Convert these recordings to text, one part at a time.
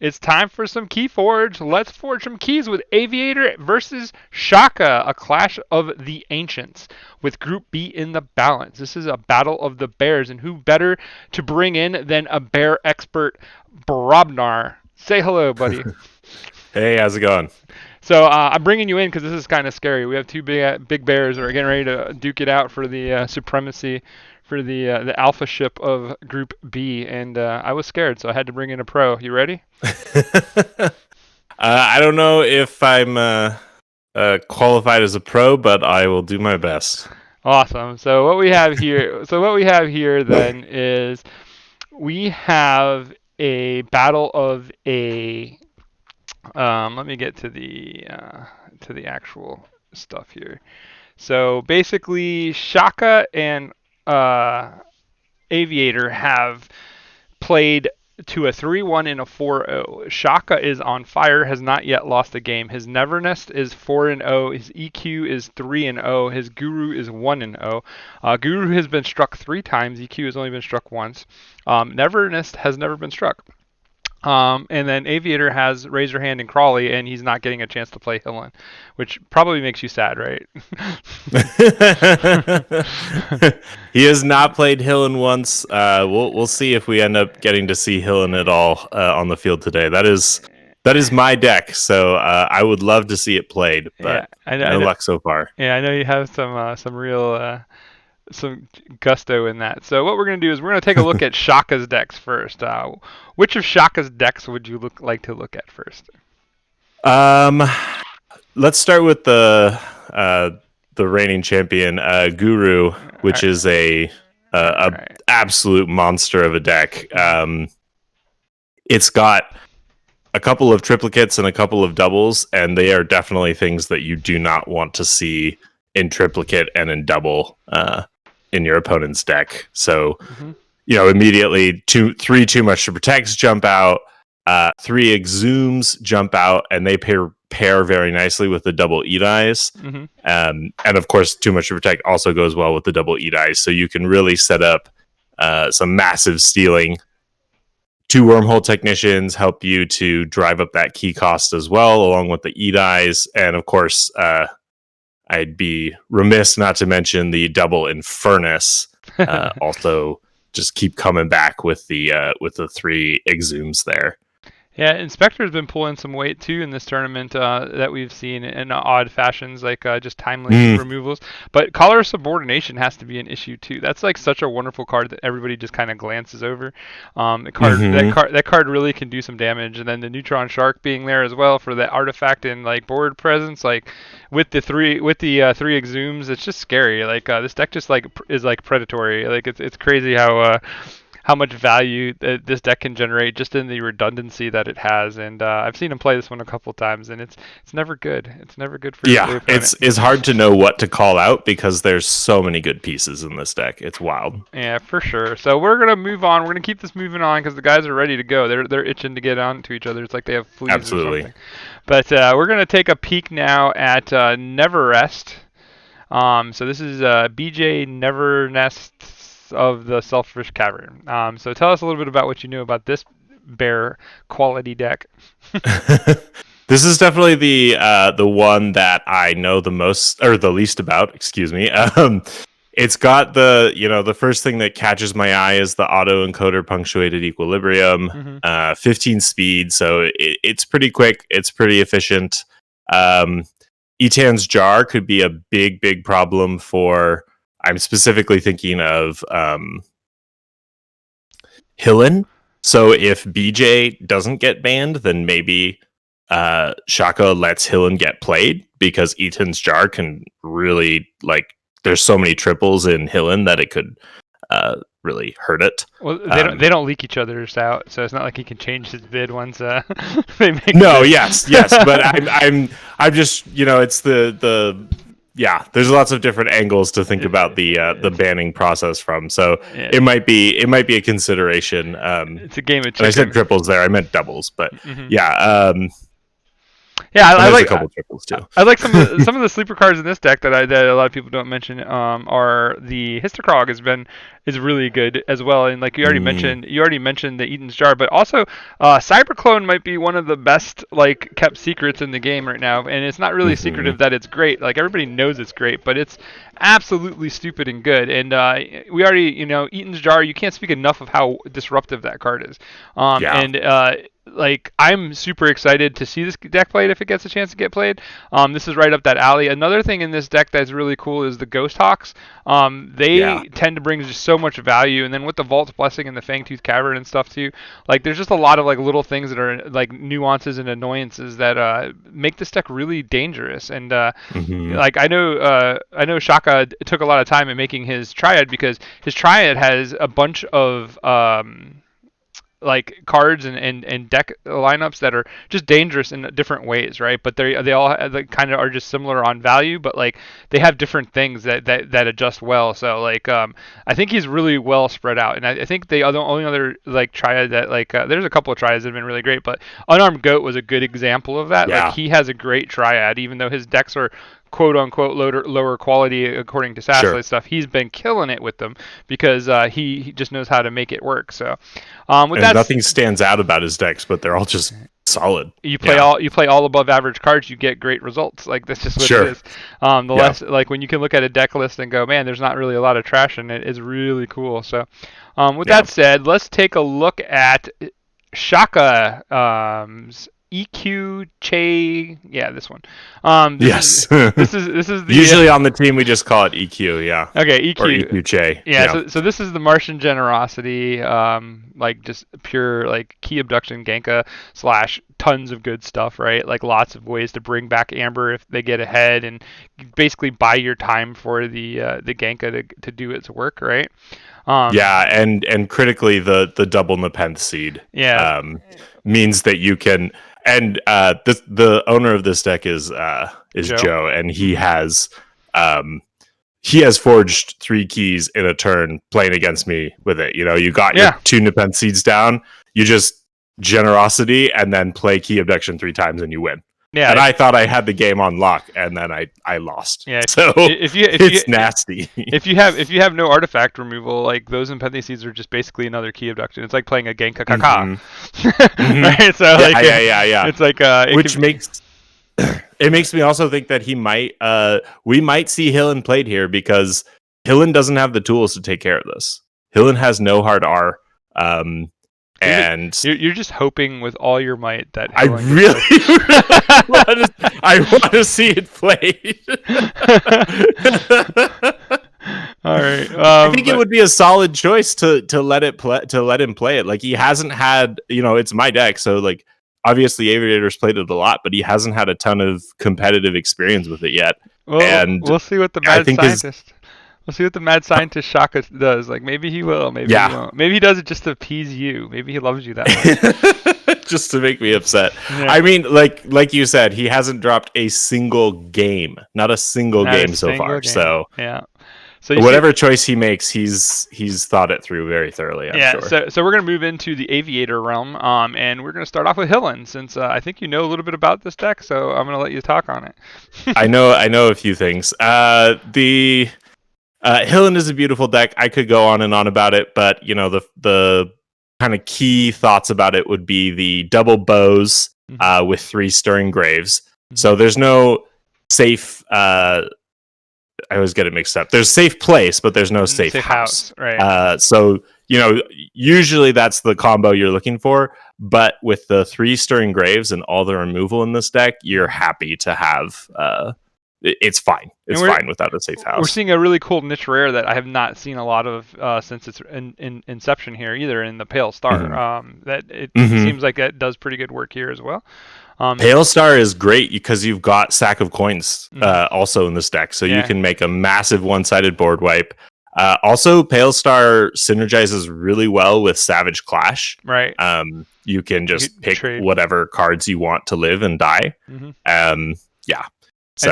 It's time for some key forge. Let's forge some keys with AV8R versus Siaka, a clash of the ancients, with Group B in the balance. This is a battle of the bears, and who better to bring in than a bear expert, Brobnar. Say hello, buddy. Hey, how's it going? So I'm bringing you in because this is kind of scary. We have two big bears that are getting ready to duke it out for the supremacy for the alpha ship of Group B, and I was scared, so I had to bring in a pro. You ready? I don't know if I'm qualified as a pro, but I will do my best. Awesome. So what we have here then is we have a battle of a. Let me get to the actual stuff here. So basically, Shaka and AV8R have played to a 3-1 and a 4-0. Shaka is on fire, has not yet lost a game. His Nevernest is 4-0. His EQ is 3-0. His Guru is 1-0. Guru has been struck 3 times. EQ has only been struck once. Nevernest has never been struck. And then AV8R has Razor Hand and Crawley, and he's not getting a chance to play Hillen, which probably makes you sad, right? He has not played Hillen once. We'll see if we end up getting to see Hillen at all on the field today. That is my deck, so I would love to see it played, but no luck so far. Yeah, I know you have some real some gusto in that. So what we're going to do is we're going to take a look at Shaka's decks first. Which of Shaka's decks would you like to look at first? Let's start with the reigning champion, Guru, which is a absolute monster of a deck. It's got a couple of triplicates and a couple of doubles, and they are definitely things that you do not want to see in triplicate and in double in your opponent's deck. So, immediately 3 too much to protect jump out, 3 exhumes jump out, and they pair very nicely with the double eat eyes. And of course, too much to protect also goes well with the double eat eyes. So you can really set up some massive stealing. 2 wormhole technicians help you to drive up that key cost as well, along with the eat eyes, and of course, I'd be remiss not to mention the double Infernus. Also, just keep coming back with the 3 exhumes there. Yeah, Inspector's been pulling some weight too in this tournament that we've seen in odd fashions, like just timely removals. But Collar of Subordination has to be an issue too. That's like such a wonderful card that everybody just kind of glances over. That card really can do some damage, and then the Neutron Shark being there as well for that artifact and like board presence, like with the 3 exhumes, it's just scary. Like this deck just like is like predatory. Like it's crazy how much value this deck can generate just in the redundancy that it has. And I've seen him play this one a couple times, and it's never good. It's never good for your opponent. It's hard to know what to call out because there's so many good pieces in this deck. It's wild. Yeah, for sure. So we're gonna move on. We're gonna keep this moving on because the guys are ready to go. They're itching to get on to each other. It's like they have fleas or something. But we're gonna take a peek now at Never Rest. So this is BJ Nevernest of the Selfish Cavern. So tell us a little bit about what you know about this bear quality deck. This is definitely the one that I know the most or the least about. Excuse me. It's got the first thing that catches my eye is the auto encoder punctuated equilibrium, 15 speed, so it's pretty quick. It's pretty efficient. Etan's Jar could be a big problem for. I'm specifically thinking of Hillen. So if BJ doesn't get banned, then maybe Shaka lets Hillen get played because Etan's Jar can really there's so many triples in Hillen that it could really hurt it. Well, they don't leak each other's out, so it's not like he can change his bid once they make. Yes, but I'm just it's the there's lots of different angles to think about the banning process from. So it might be a consideration. It's a game of chicken. I said triples there. I meant doubles, but Yeah, And I there's like a couple triples too. I like some of the sleeper cards in this deck that a lot of people don't mention. Are the Histokrog is really good as well, and like you already mentioned the Eaton's Jar, but also Cyberclone might be one of the best like kept secrets in the game right now, and it's not really secretive that it's great. Like everybody knows it's great, but it's absolutely stupid and good. And we already Eaton's Jar. You can't speak enough of how disruptive that card is. And like I'm super excited to see this deck played if it gets a chance to get played. This is right up that alley. Another thing in this deck that's really cool is the Ghost Hawks. They tend to bring just so much value, and then with the Vault's Blessing and the Fangtooth Cavern and stuff too, like there's just a lot of like little things that are like nuances and annoyances that make this deck really dangerous. And like I know Shaka took a lot of time in making his Triad because his Triad has a bunch of like cards and deck lineups that are just dangerous in different ways, right? But they all kind of are just similar on value, but like they have different things that adjust well. So like I think he's really well spread out, and I think the only other like triad that like there's a couple of triads that have been really great, but Unarmed Goat was a good example of that. Like he has a great triad, even though his decks are quote unquote lower quality according to Sassley stuff. He's been killing it with them because he just knows how to make it work. So nothing stands out about his decks, but they're all just solid. You play all above average cards, you get great results. Like that's just what it is. Less like when you can look at a deck list and go, man, there's not really a lot of trash in it. It's really cool. So with that said, let's take a look at Shaka EQ this one. This is the usually on the team we just call it EQ, Okay, EQ. Or EQ Che. So this is the Martian Generosity, like just pure like key abduction Genka / tons of good stuff, right? Like lots of ways to bring back Amber if they get ahead, and basically buy your time for the Genka to do its work, right? And critically the double Nepenthe Seed means that you can. And the owner of this deck is Joe, and he has forged 3 keys in a turn playing against me with it. You know, you got your 2 Nepenthe Seeds down, you just Generosity and then play Key Abduction 3 times and you win. Yeah, and I thought I had the game on lock, and then I lost. Yeah, so it's nasty. If you have no artifact removal, like those Nepenthe Seeds are just basically another key abduction. It's like playing a Genka Kaka. Right? So it's like which makes it makes me also think that we might see Hillen played here because Hillen doesn't have the tools to take care of this. Hillen has no hard R. And you're just hoping with all your might that I really want to see it played. All right, I think it would be a solid choice to let him play it. Like he hasn't had, it's my deck, so like obviously Aviator's played it a lot, but he hasn't had a ton of competitive experience with it yet. Well, and we'll see what the mad scientist. We'll see what the mad scientist Shaka does. Like maybe he will, maybe he won't. Maybe he does it just to appease you. Maybe he loves you that much. Just to make me upset. Yeah. I mean, like you said, he hasn't dropped a single game, not a single game so far. So yeah. So whatever choice he makes, he's thought it through very thoroughly. I'm sure. So we're gonna move into the Aviator realm, and we're gonna start off with Hillen, since I think you know a little bit about this deck. So I'm gonna let you talk on it. I know a few things. Hillen is a beautiful deck. I could go on and on about it, but the kind of key thoughts about it would be the double bows with 3 Stirring Graves. So there's no safe. I always get it mixed up. There's safe place, but there's no safe house. Right. So usually that's the combo you're looking for. But with the 3 Stirring Graves and all the removal in this deck, you're happy to have. It's fine. It's fine without a safe house. We're seeing a really cool niche rare that I have not seen a lot of since its in inception here either, in the Pale Star. That it seems like it does pretty good work here as well. Pale Star is great because you've got Sack of Coins also in this deck, so you can make a massive one-sided board wipe. Also, Pale Star synergizes really well with Savage Clash. Right. You can just pick whatever cards you want to live and die. Yeah. So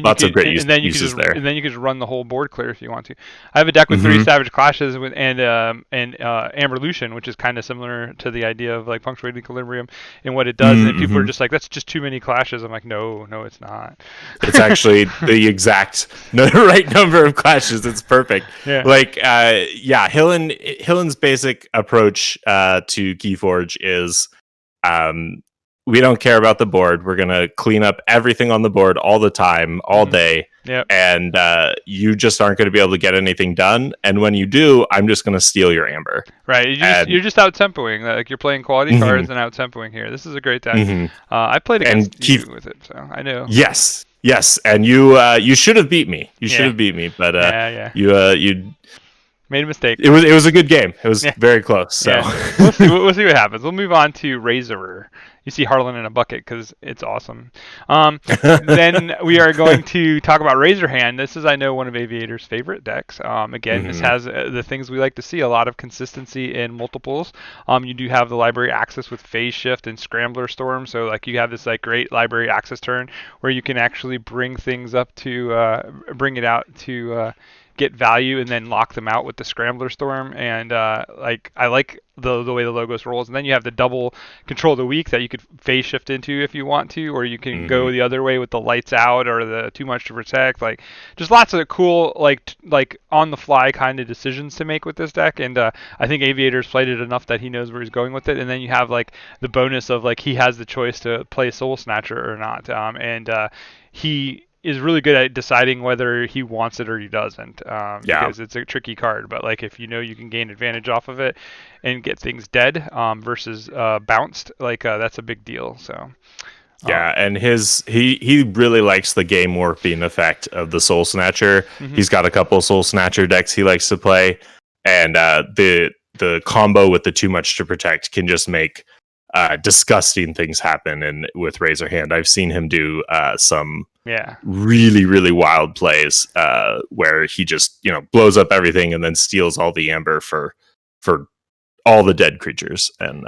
lots of great uses there. And then you could just run the whole board clear if you want to. I have a deck with 3 Savage Clashes and Amber Lucian, which is kind of similar to the idea of like punctuated equilibrium and what it does. And people are just like, that's just too many clashes. I'm like, no, it's not. It's actually the exact right number of clashes. It's perfect. Yeah. Like Hillen's basic approach to Keyforge is we don't care about the board. We're going to clean up everything on the board all the time, all day. Yep. And you just aren't going to be able to get anything done. And when you do, I'm just going to steal your amber. Right. You're just out-tempoing. Like, you're playing quality cards and out-tempoing here. This is a great deck. I played against you with it, so I know. Yes. And you should have beat me. You should have beat me. But you made a mistake. It was a good game. It was very close. So we'll see what happens. We'll move on to Razorer. You see Harlan in a bucket because it's awesome. Then we are going to talk about Razorhand. This is, I know, one of Aviator's favorite decks. Again, this has the things we like to see, a lot of consistency in multiples. You do have the library access with Phase Shift and Scrambler Storm, so like you have this like great library access turn where you can actually bring things up to bring it out to get value and then lock them out with the Scrambler Storm. And I like the way the logos rolls. And then you have the double Control the Weak that you could phase shift into if you want to, or you can go the other way with the Lights Out or the Too Much to Protect. Like, just lots of cool like on the fly kind of decisions to make with this deck. And I think Aviator's played it enough that he knows where he's going with it. And then you have like the bonus of like he has the choice to play Soul Snatcher or not. He is really good at deciding whether he wants it or he doesn't, because it's a tricky card. But like if you know you can gain advantage off of it and get things dead versus bounced, like that's a big deal. So and he really likes the game warping effect of the Soul Snatcher. He's got a couple Soul Snatcher decks he likes to play, and the combo with the Too Much to Protect can just make disgusting things happen. And with Razorhand, I've seen him do some really, really wild plays where he just blows up everything and then steals all the amber for all the dead creatures. And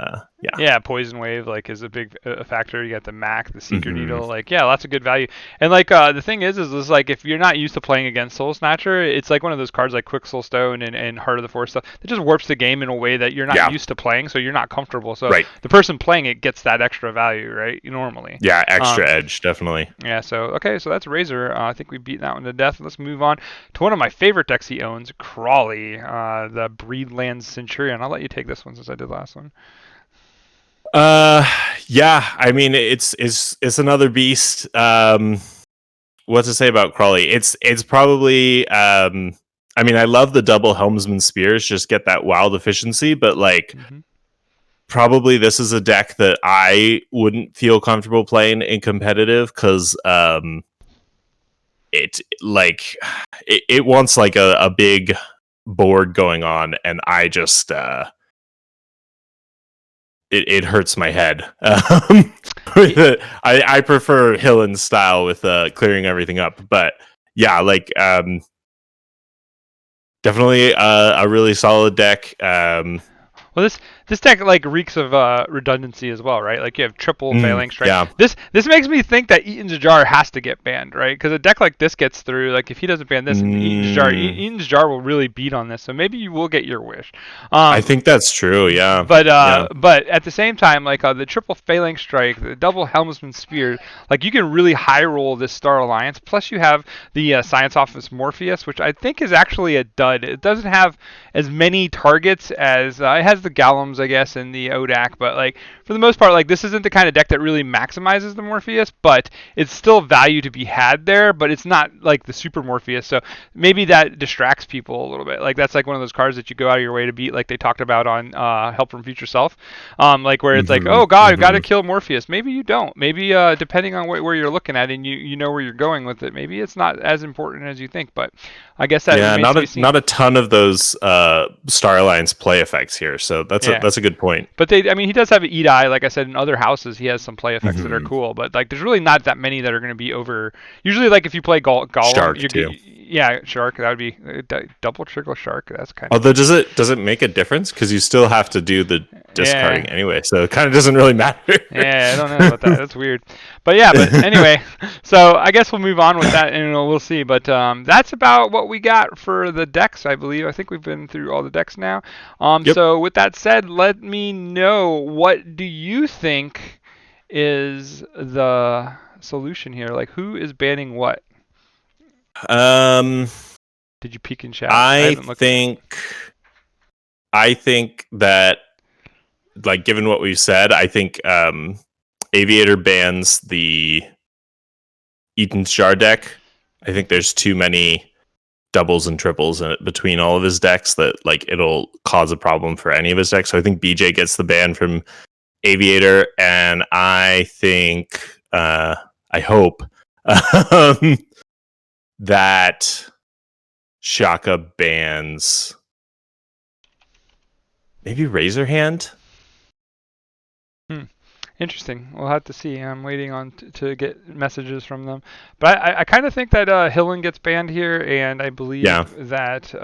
Poison Wave like is a big factor. You got the Mac, the Seeker Needle, lots of good value. And like the thing is like if you're not used to playing against Soul Snatcher, it's like one of those cards like Quick Soul Stone and Heart of the Forest stuff that just warps the game in a way that you're not used to playing, so you're not comfortable. So the person playing it gets that extra value, right? Normally. Yeah, extra edge, definitely. Yeah, so that's Razor. I think we beat that one to death. Let's move on to one of my favorite decks he owns, Crawley, the Breedlands Centurion. I'll let you take this one since I did last one. I mean it's another beast. What to say about Crawley? It's probably I mean I love the double Helmsman Spears, just get that wild efficiency, but like probably this is a deck that I wouldn't feel comfortable playing in competitive because it wants like a big board going on, and I just it hurts my head. I prefer Hillen's style with clearing everything up, but definitely a really solid deck. Well, this deck like reeks of redundancy as well, right? Like you have triple Phalanx Strike. Yeah. This makes me think that Eaton's Jar has to get banned, right? Because a deck like this gets through. Like if he doesn't ban this, Eaton's Jar will really beat on this. So maybe you will get your wish. I think that's true. Yeah. But at the same time, like the triple Phalanx Strike, the double Helmsman Spear, like you can really high roll this Star Alliance. Plus you have the Science Office Morpheus, which I think is actually a dud. It doesn't have as many targets as it has the Gallums, I guess, and the Odak, but like for the most part, like this isn't the kind of deck that really maximizes the Morpheus, but it's still value to be had there, but it's not like the super Morpheus, so maybe that distracts people a little bit. Like that's like one of those cards that you go out of your way to beat, like they talked about on Help from Future Self, like where it's like, oh god, I've got to kill Morpheus. Maybe you don't. Maybe depending on where you're looking at and you know where you're going with it, maybe it's not as important as you think, but I guess that remains to be seen. Not a ton of those Star Alliance play effects here, so that's a good point. But he does have an Eat-Eye, like I said, in other houses he has some play effects that are cool, but like there's really not that many that are going to be over. Usually like if you play Golem, Shark too. Shark, that would be double trickle Shark. That's kind of. Although does it make a difference because you still have to do the discarding anyway, so it kind of doesn't really matter. Yeah, I don't know about that. That's weird. But anyway, so I guess we'll move on with that, and we'll see. But that's about what we got for the decks, I believe. I think we've been through all the decks now. Yep. So with that said, let me know, what do you think is the solution here? Like, who is banning what? Did you peek in chat? I think that, like, given what we've said, I think Aviator bans the Eaton's Jar deck. I think there's too many doubles and triples between all of his decks that, like, it'll cause a problem for any of his decks. So I think BJ gets the ban from Aviator, and I think I hope that Shaka bans maybe Razorhand. Interesting. We'll have to see. I'm waiting on to get messages from them. But I kind of think that Hillen gets banned here, and I believe that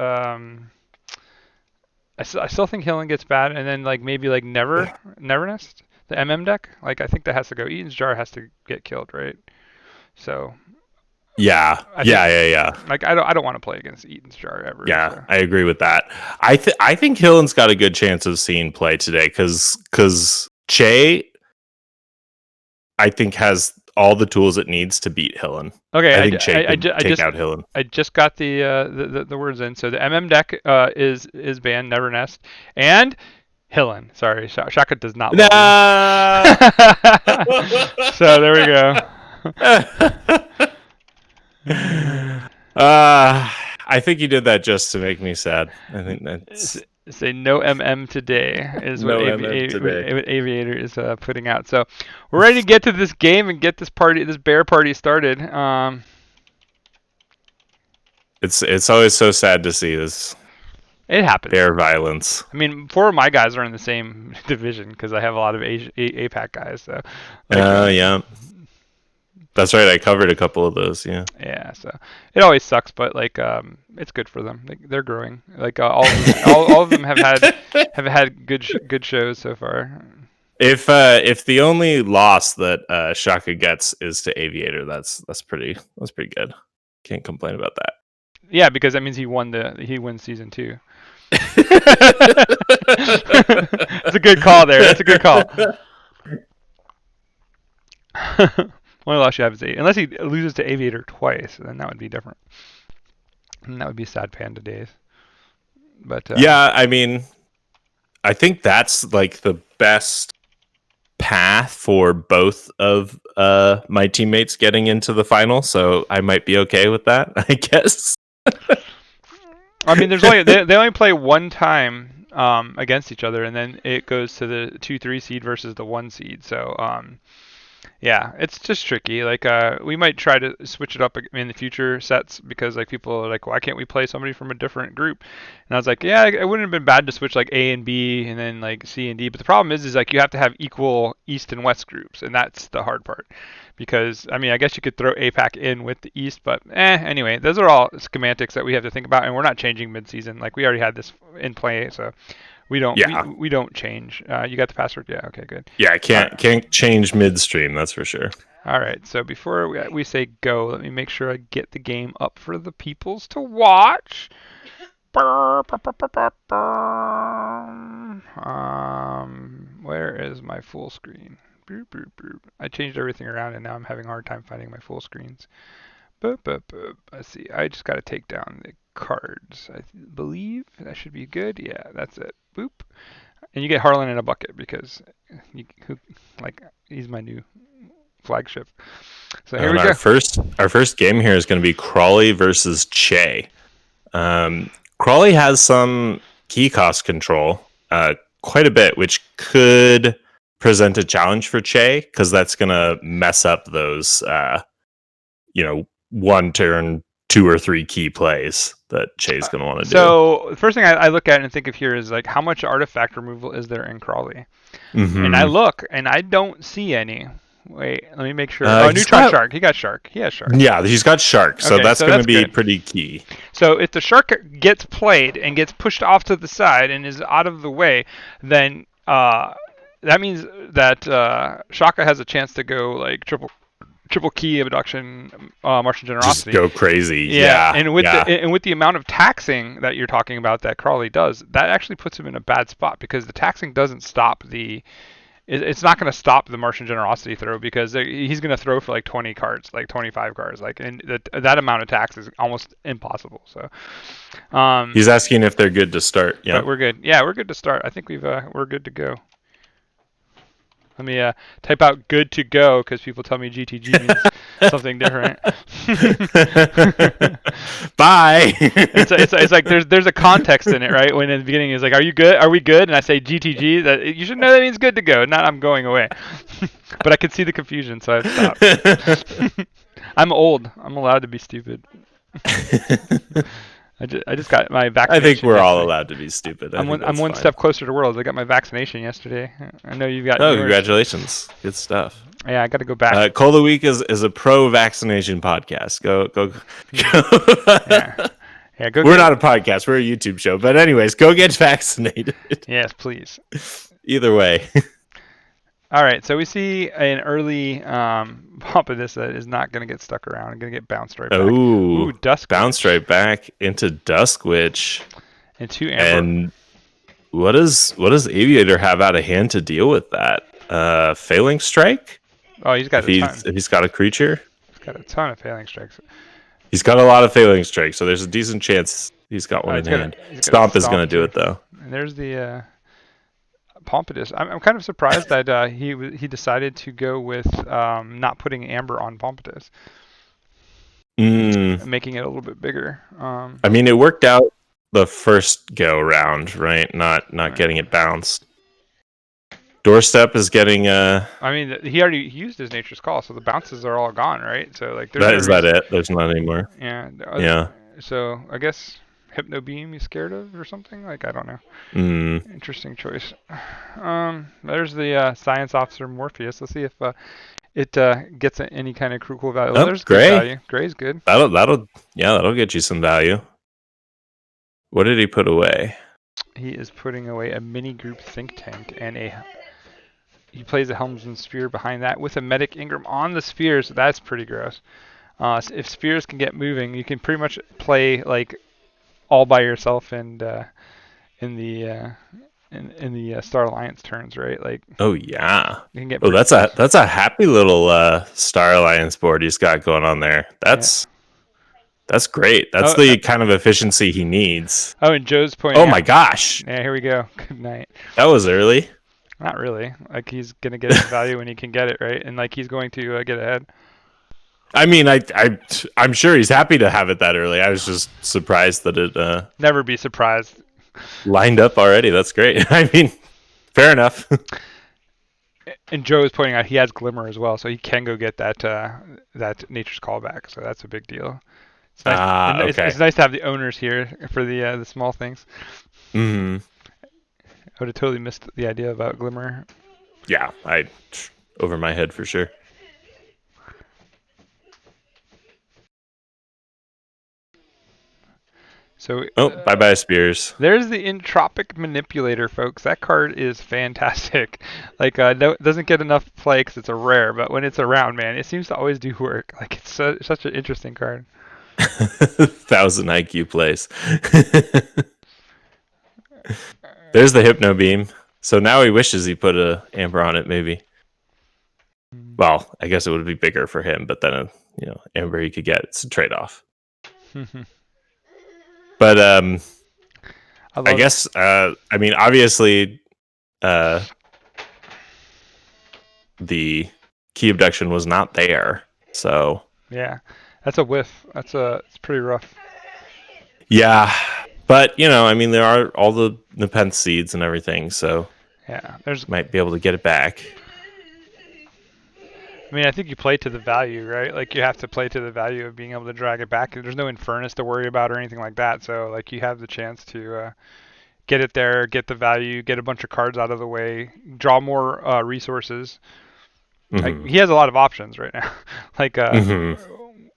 I still think Hillen gets banned, and then like maybe like Nevernest, the MM deck. Like, I think that has to go. Eaton's Jar has to get killed, right? So. Yeah. Like, I don't want to play against Eaton's Jar ever. Yeah, so. I agree with that. I think Hillen's got a good chance of seeing play today because Che, I think, has all the tools it needs to beat Hillen. Okay, I think Che can take out Hillen. I just got the words in. So the MM deck is banned, Nevernest, and Hillen. Sorry, Shaka does not. So there we go. I think you did that just to make me sad. I think that's. Say no MM today is what Aviator is putting out. So we're ready to get to this game and get this bear party started. It's always so sad to see this. It happens. Bear violence. I mean, 4 of my guys are in the same division because I have a lot of APAC guys. So. Yeah. That's right. I covered a couple of those. Yeah. Yeah. So it always sucks, but like it's good for them. They're growing. Like all of them have had good shows so far. If the only loss that Shaka gets is to Aviator, that's pretty good. Can't complain about that. Yeah, because that means he wins season 2. It's a good call there. That's a good call. Only loss you have is 8. Unless he loses to Aviator twice, then that would be different. And that would be sad panda days. But yeah, I mean, I think that's like the best path for both of my teammates getting into the final. So I might be okay with that, I guess. I mean, there's only they only play one time against each other, and then it goes to the 2-3 seed versus the 1 seed. So yeah, it's just tricky. Like, we might try to switch it up in the future sets because, like, people are like, why can't we play somebody from a different group? And I was like, yeah, it wouldn't have been bad to switch like A and B and then like C and D. But the problem is like you have to have equal East and West groups, and that's the hard part. Because I mean, I guess you could throw APAC in with the East, but anyway, those are all schematics that we have to think about, and we're not changing mid-season. Like, we already had this in play, so. We don't. Yeah. We don't change. You got the password? Yeah. Okay. Good. Yeah. I can't change midstream. That's for sure. All right. So before we say go, let me make sure I get the game up for the peoples to watch. Where is my full screen? Boop, boop, boop. I changed everything around, and now I'm having a hard time finding my full screens. Boop, boop, boop. Let's see. I just got to take down the cards. I believe that should be good. Yeah, that's it. Boop. And you get Harlan in a bucket because he's my new flagship. So here we go. Our first game here is going to be Crawley versus Che. Crawley has some key cost control, quite a bit, which could present a challenge for Che because that's going to mess up those, one turn, 2 or 3 key plays that Che's going to want to do. So the first thing I look at and think of here is like how much artifact removal is there in Crawley? Mm-hmm. And I look and I don't see any. Wait, let me make sure. Neutron Shark. He got Shark. He has Shark. Yeah, he's got Shark. So that's going to be pretty key. So if the Shark gets played and gets pushed off to the side and is out of the way, then That means that Shaka has a chance to go like triple key abduction, Martian Just generosity. go crazy. Yeah, Yeah, and yeah. with the amount of taxing that you're talking about that Crawley does, that actually puts him in a bad spot because the taxing doesn't stop it's not going to stop the Martian generosity throw because he's going to throw for like 20 cards, like 25 cards, like, and that amount of tax is almost impossible. So, He's asking if they're good to start. Yeah. but we're good. Yeah, we're good to start. I think we're good to go. Let me type out "good to go" because people tell me GTG means something different. Bye. It's like there's a context in it, right? When in the beginning is like, "Are you good? Are we good?" And I say GTG, that you should know that means good to go, not I'm going away. But I could see the confusion, so I've stopped. I'm old. I'm allowed to be stupid. I just got my vaccination. I think we're all yesterday. allowed to be stupid. I'm one fine. step closer to Worlds. I got my vaccination yesterday. I know you got Oh, yours. congratulations. Good stuff. Yeah, I got to go back. Cold of the Week is a pro-vaccination podcast. Go. Yeah, go. We're not a podcast. We're a YouTube show. But anyways, go get vaccinated. Yes, please. Either way. All right, so we see an early pump of this that is not going to get stuck around. Going to get bounced right back. Ooh, Dusk bounced right back into Dusk Witch. And 2 Amber. And what does Aviator have out of hand to deal with that? Failing Strike? Oh, he's got a ton. If he's got a creature? He's got a ton of Failing Strikes. He's got a lot of Failing Strikes, so there's a decent chance he's got one in hand. Stomp is going to do it, though. And there's the Pompidus. I'm kind of surprised that he decided to go with not putting Amber on Pompidus. Making it a little bit bigger. I mean, it worked out the first go round, right? Not getting it bounced. Doorstep is getting I mean, he already used his Nature's Call, so the bounces are all gone, right? So like, is that it? There's not anymore. Yeah. Yeah. So I guess Hypno Beam he's scared of or something. Like, I don't know. Interesting choice. There's the Science Officer Morpheus. Let's see if it gets any kind of cool value. Oh, there's Gray. Good value. Gray's good. That'll get you some value. What did he put away? He is putting away a mini group think tank and he plays a Helmsman Sphere behind that with a Medic Ingram on the spheres. So that's pretty gross. So if spheres can get moving, you can pretty much play like all by yourself and in the Star Alliance turns, right? Like. Oh yeah. You can get that's a happy little Star Alliance board he's got going on there. That's great. That's the kind of efficiency he needs. Oh, and Joe's pointing. Oh my gosh. Yeah, here we go. Good night. That was early. Not really. Like, he's gonna get his value when he can get it, right? And like, he's going to get ahead. I mean, I'm sure he's happy to have it that early. I was just surprised that it never be surprised. Lined up already. That's great. I mean, fair enough. And Joe is pointing out he has Glimmer as well, so he can go get that Nature's Call back. So that's a big deal. It's nice, okay. It's nice to have the owners here for the small things. Mm-hmm. I would have totally missed the idea about Glimmer. Yeah, over my head for sure. So bye Spears. There's the Entropic Manipulator, folks. That card is fantastic. Like, doesn't get enough play because it's a rare, but when it's around, man, it seems to always do work. Like, it's such an interesting card. 1,000 IQ plays. There's the Hypno Beam. So now he wishes he put a Amber on it, maybe. Well, I guess it would be bigger for him, but then Amber he could get. It's a trade-off. But I guess I mean, obviously the key abduction was not there, so yeah, that's a whiff. It's pretty rough. Yeah, but I mean, there are all the Nepenthe seeds and everything, so yeah, might be able to get it back. I mean, I think you play to the value, right? Like, you have to play to the value of being able to drag it back. There's no Infernus to worry about or anything like that. So, like, you have the chance to get it there, get the value, get a bunch of cards out of the way, draw more resources. Mm-hmm. Like, he has a lot of options right now. Like,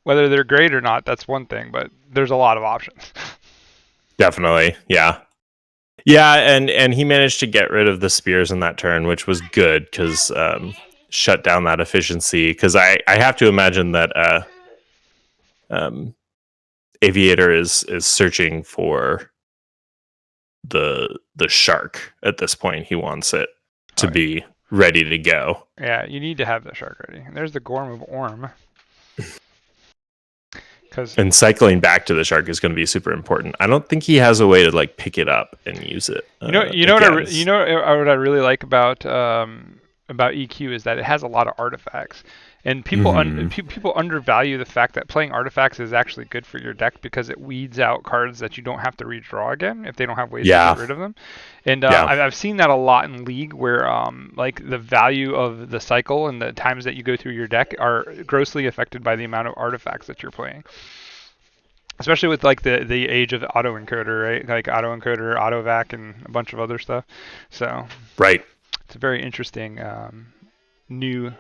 whether they're great or not, that's one thing, but there's a lot of options. Definitely, yeah. Yeah, and he managed to get rid of the spears in that turn, which was good because shut down that efficiency. Because I have to imagine that Aviator is searching for the shark at this point. He wants it to be ready to go. Yeah, you need to have the shark ready. And there's the Gorm of Orm. And cycling back to the shark is going to be super important. I don't think he has a way to like pick it up and use it. You know what I really like about EQ is that it has a lot of artifacts, and people people undervalue the fact that playing artifacts is actually good for your deck because it weeds out cards that you don't have to redraw again if they don't have ways to get rid of them. And I've seen that a lot in League where like the value of the cycle and the times that you go through your deck are grossly affected by the amount of artifacts that you're playing. Especially with like the age of the autoencoder, right? Like autoencoder, autovac, and a bunch of other stuff. So it's a very interesting new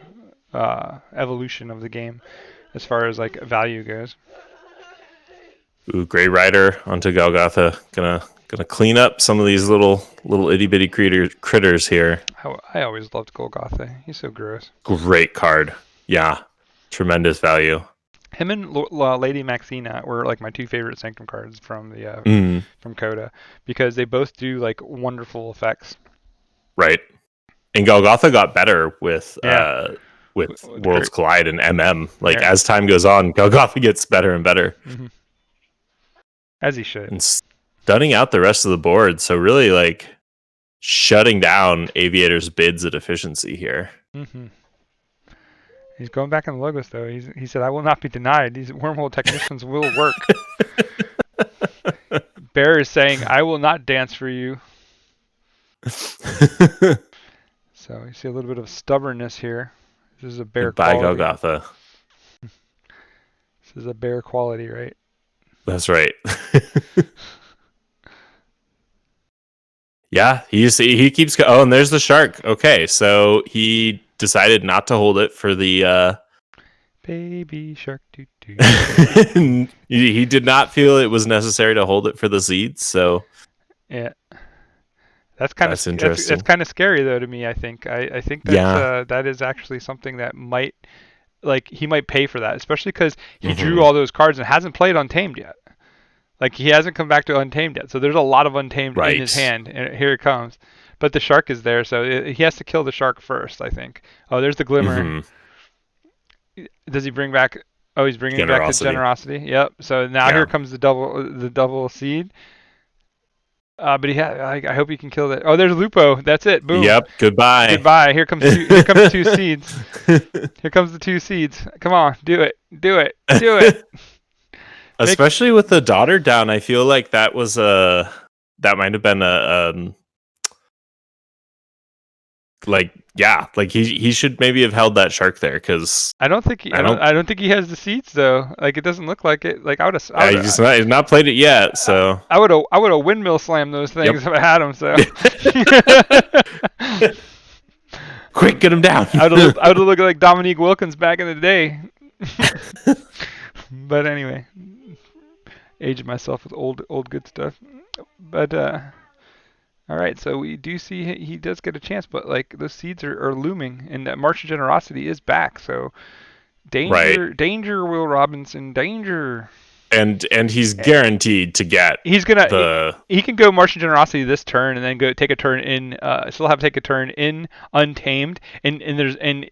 evolution of the game as far as like value goes. Ooh, Grey Rider onto Golgotha, gonna clean up some of these little itty bitty critters here. I always loved Golgotha. He's so gross. Great card, yeah, tremendous value. Him and Lady Maxina were like my two favorite Sanctum cards from the from Coda because they both do like wonderful effects. Right, and Golgotha got better with Worlds Collide and MM. Like as time goes on, Golgotha gets better and better, as he should, and stunning out the rest of the board. So really, like shutting down Aviator's bids at efficiency here. He's going back in the logos, though. He said, I will not be denied. These wormhole technicians will work. Bear is saying, I will not dance for you. So you see a little bit of stubbornness here. This is a bear quality. Goodbye, Golgotha. This is a bear quality, right? That's right. Yeah, he keeps going. Oh, and there's the shark. Okay, so he decided not to hold it for the baby shark. He did not feel it was necessary to hold it for the seeds. So yeah, that's kind of interesting. That's kind of scary though to me. I think that is actually something that might he might pay for that, especially because he drew all those cards and hasn't played Untamed yet. Like he hasn't come back to Untamed yet, so there's a lot of Untamed in his hand, and here it comes. But the shark is there, so he has to kill the shark first, I think. Oh, there's the Glimmer. Does he bring back? Oh, he's bringing back his Generosity. Yep. So now here comes the double seed. But I hope he can kill that. Oh, there's Lupo. That's it. Boom. Yep. Goodbye. Goodbye. Here comes two seeds. Here comes the two seeds. Come on, do it. Do it. Do it. Especially with the daughter down, I feel like that was that might have been a he should maybe have held that shark there because I don't think he has the seeds though. Like it doesn't look like it. Like I would have. He's not played it yet, so I would have windmill slammed those things if I had them. So quick, get him down. I would have looked like Dominique Wilkins back in the day. But anyway, aged myself with old good stuff. But all right, so we do see he does get a chance, but like those seeds are looming, and that March of Generosity is back. So danger, Will Robinson, danger. And he's guaranteed to get. He can go March of Generosity this turn, and then go take a turn in. Still have to take a turn in Untamed, and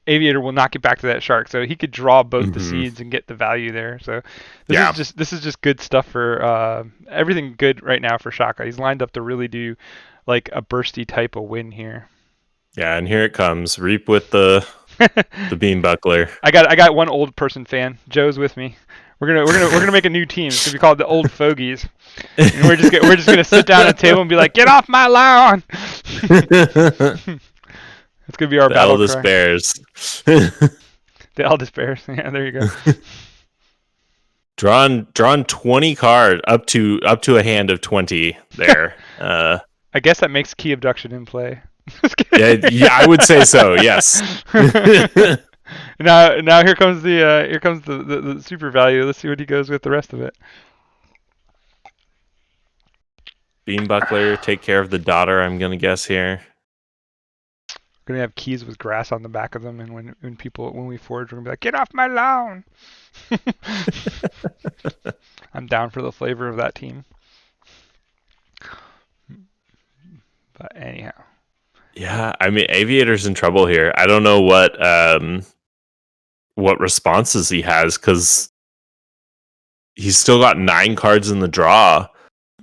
Aviator will not get back to that shark. So he could draw both the seeds and get the value there. So this is just good stuff for everything good right now for Shaka. He's lined up to really do like a bursty type of win here. Yeah, and here it comes. Reap with the bean buckler. I got one old person fan. Joe's with me. We're gonna make a new team. It's gonna be called the Old Fogies. And we're just gonna sit down at the table and be like, "Get off my lawn!" It's gonna be our battle eldest cry. Bears. The eldest Bears. Yeah, there you go. Drawn 20 card up to a hand of 20 there. I guess that makes Key Abduction in play. yeah, I would say so. Yes. Now here comes the super value. Let's see what he goes with the rest of it. Beanbuckler take care of the daughter, I'm gonna guess here. We're gonna have keys with grass on the back of them, and when we forge, we're gonna be like, "Get off my lawn!" I'm down for the flavor of that team. But anyhow. Yeah, I mean, Aviator's in trouble here. I don't know what responses he has, because he's still got 9 cards in the draw,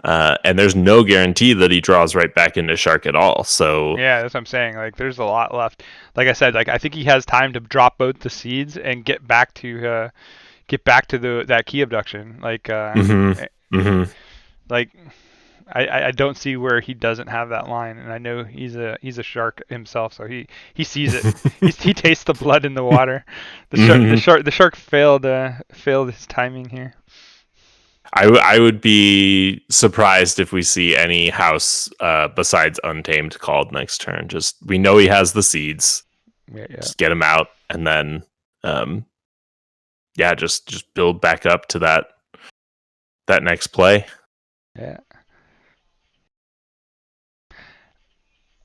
and there's no guarantee that he draws right back into Shark at all. So yeah, that's what I'm saying. Like, there's a lot left. Like I said, like I think he has time to drop both the seeds and get back to that key abduction. Like, like I don't see where he doesn't have that line, and I know he's a shark himself, so he sees it. He tastes the blood in the water. The shark failed his timing here. I would be surprised if we see any house besides Untamed called next turn. Just, we know he has the seeds. Yeah. Just get him out, and then just build back up to that next play. Yeah.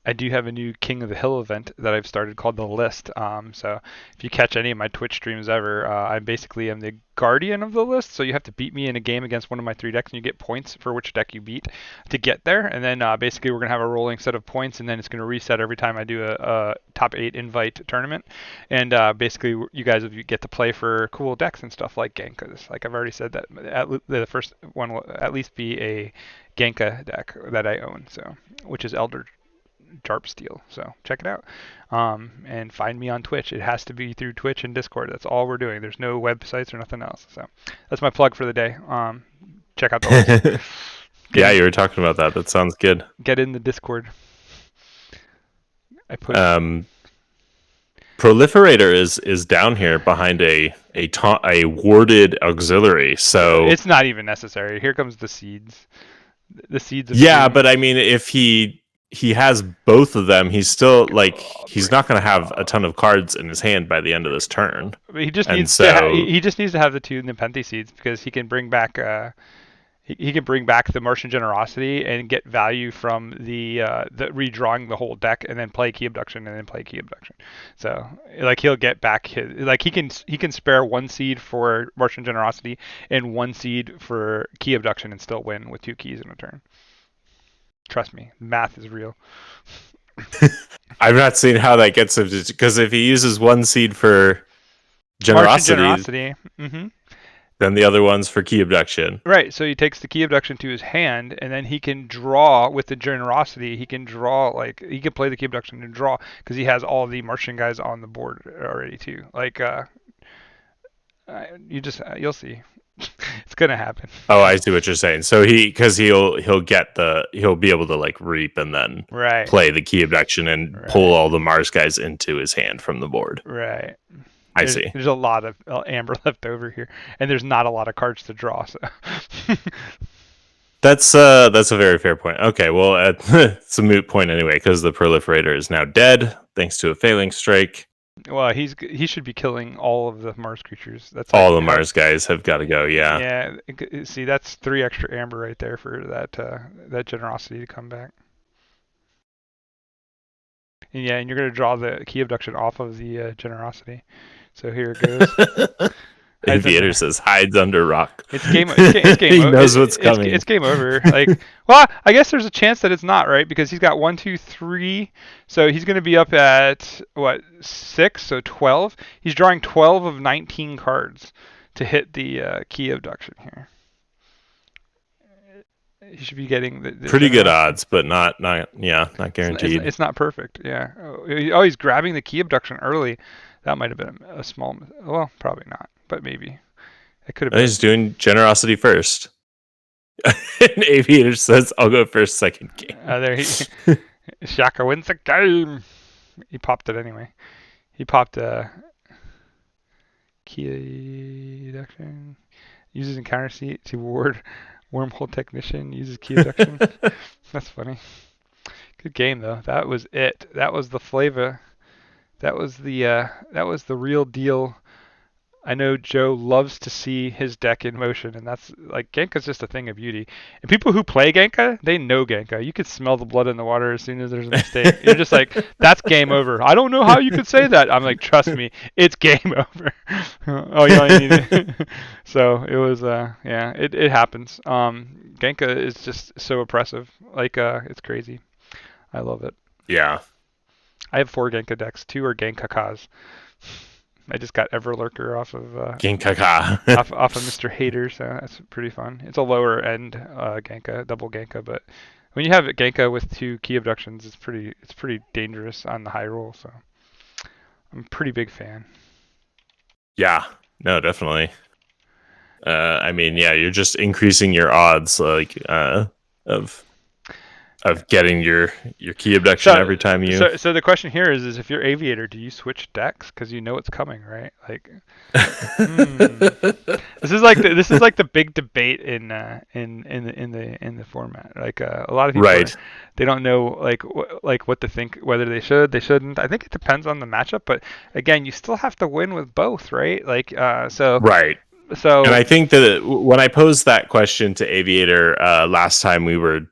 I do have a new King of the Hill event that I've started called The List. So if you catch any of my Twitch streams ever, I basically am the guardian of the list. So you have to beat me in a game against one of my 3 decks, and you get points for which deck you beat to get there. And then basically we're going to have a rolling set of points, and then it's going to reset every time I do a top 8 invite tournament. And basically you guys get to play for cool decks and stuff like Genkas. Like I've already said, that the first one will at least be a Genka deck that I own, so which is Elder Jarp Steel. So check it out. And find me on Twitch. It has to be through Twitch and Discord. That's all we're doing. There's no websites or nothing else. So that's my plug for the day. Check out the list. Yeah, you were talking about that. That sounds good. Get in the Discord. I put Proliferator is down here behind a warded auxiliary. So it's not even necessary. Here comes the seeds. The seeds of yeah, but I mean, if he has both of them, he's still he's not going to have a ton of cards in his hand by the end of this turn. He just needs to have the 2 Nepenthe seeds, because he can bring back the Martian Generosity and get value from the redrawing the whole deck, and then play Key Abduction and then play Key Abduction. So like he'll get back his, like he can spare 1 seed for Martian Generosity and 1 seed for Key Abduction and still win with 2 keys in a turn. Trust me, math is real. I've not seen how that gets him, because if he uses 1 seed for generosity, then the other one's for Key Abduction. Right, so he takes the Key Abduction to his hand, and then he can draw with the generosity. He can draw, he can play the Key Abduction and draw, because he has all the Martian guys on the board already too. You'll see. It's gonna happen. Oh, I see what you're saying. So he'll be able to reap and then play the Key Abduction and pull all the Mars guys into his hand from the board. Right. I see. There's a lot of amber left over here, and there's not a lot of cards to draw. So that's a very fair point. Okay, well, it's a moot point anyway, because the Proliferator is now dead thanks to a failing strike. Well, he should be killing all of the Mars creatures. That's all the Mars guys have got to go. Yeah. Yeah. See, that's 3 extra amber right there for that generosity to come back. And yeah, and you're gonna draw the Key Abduction off of the generosity. So here it goes. Aviator says hides under rock. It's game over. He knows what's coming. It's game over. Well, I guess there's a chance that it's not, right? Because he's got 1, 2, 3. So he's going to be up at 6, so 12. He's drawing 12 of 19 cards to hit the Key Abduction here. He should be getting the pretty good odds, but not guaranteed. It's not perfect. Yeah. Oh, he's grabbing the Key Abduction early. That might have been a small. Well, probably not, but maybe it could have been. He's doing generosity first. And Aviator says, "I'll go first, second game." Shaka wins the game. He popped it anyway. He popped Key Abduction. Uses encounter seat to ward wormhole technician. Uses Key Abduction. That's funny. Good game though. That was it. That was the flavor. That was the real deal I know Joe loves to see his deck in motion, and that's like Genka's just a thing of beauty. And people who play Genka, they know Genka. You could smell the blood in the water as soon as there's a mistake. You're just like, that's game over. I don't know how you could say that. I'm like, trust me, it's game over. Oh, you only need it. So it was, yeah, it happens. Genka is just so oppressive. Like, it's crazy. I love it. Yeah. I have 4 Genka decks. 2 are Genkakas. I just got Everlurker Ginkaka. off of Mr. Hater, so that's pretty fun. It's a lower end Genka, double Genka, but when you have Genka with 2 key abductions, it's pretty dangerous on the high roll. So I'm a pretty big fan. Yeah. No, definitely. I mean, yeah, you're just increasing your odds, like of getting your key abduction every time you. So the question here is if you're Aviator, do you switch decks because you know it's coming, right? Like, this is like the big debate in the format. Like a lot of people, Right. They don't know like what to think, whether they shouldn't. I think it depends on the matchup, but again, you still have to win with both, right? Like so. Right. So. And I think that when I posed that question to Aviator last time we were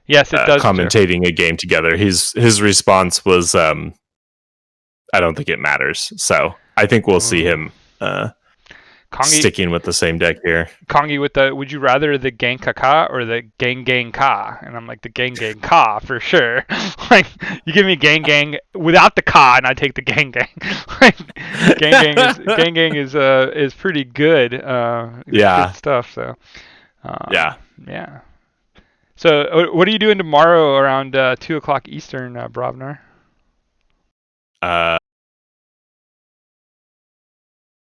yes, it does commentating a game together, his response was, "I don't think it matters." So I think we'll see him sticking with the same deck here. Kongi with the, would you rather the Gankaka or the Gang Ka? And I'm like, the Gang Ka for sure. Like, you give me Gang without the Ka, and I take the Gang. Like, Gang is pretty good. Yeah. Good stuff. So. Yeah. Yeah. So, what are you doing tomorrow around 2:00 Eastern, Brovnar?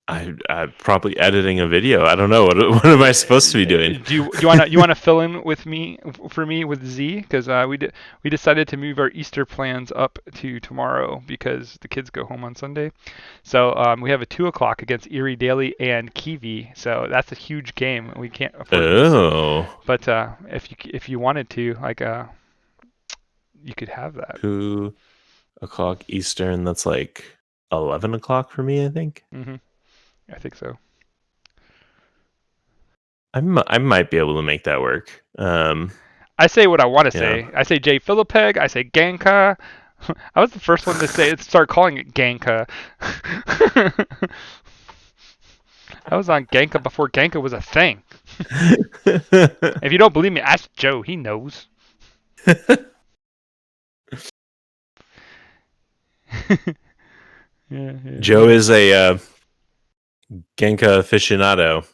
I'm probably editing a video. I don't know what am I supposed to be doing. Do you wanna fill in with me with Z, because we decided to move our Easter plans up to tomorrow because the kids go home on Sunday. So we have a 2:00 against Erie Daily and Kiwi. So that's a huge game. We can't afford to miss it. But if you wanted to, like, you could have that. 2:00 Eastern. That's like 11:00 for me, I think. Mhm. I think so. I might be able to make that work. I say what I want to say. I say J. Philippeg. I say Ganka. I was the first one to start calling it Ganka. I was on Ganka before Ganka was a thing. If you don't believe me, ask Joe. He knows. Yeah. Joe is a Genka aficionado.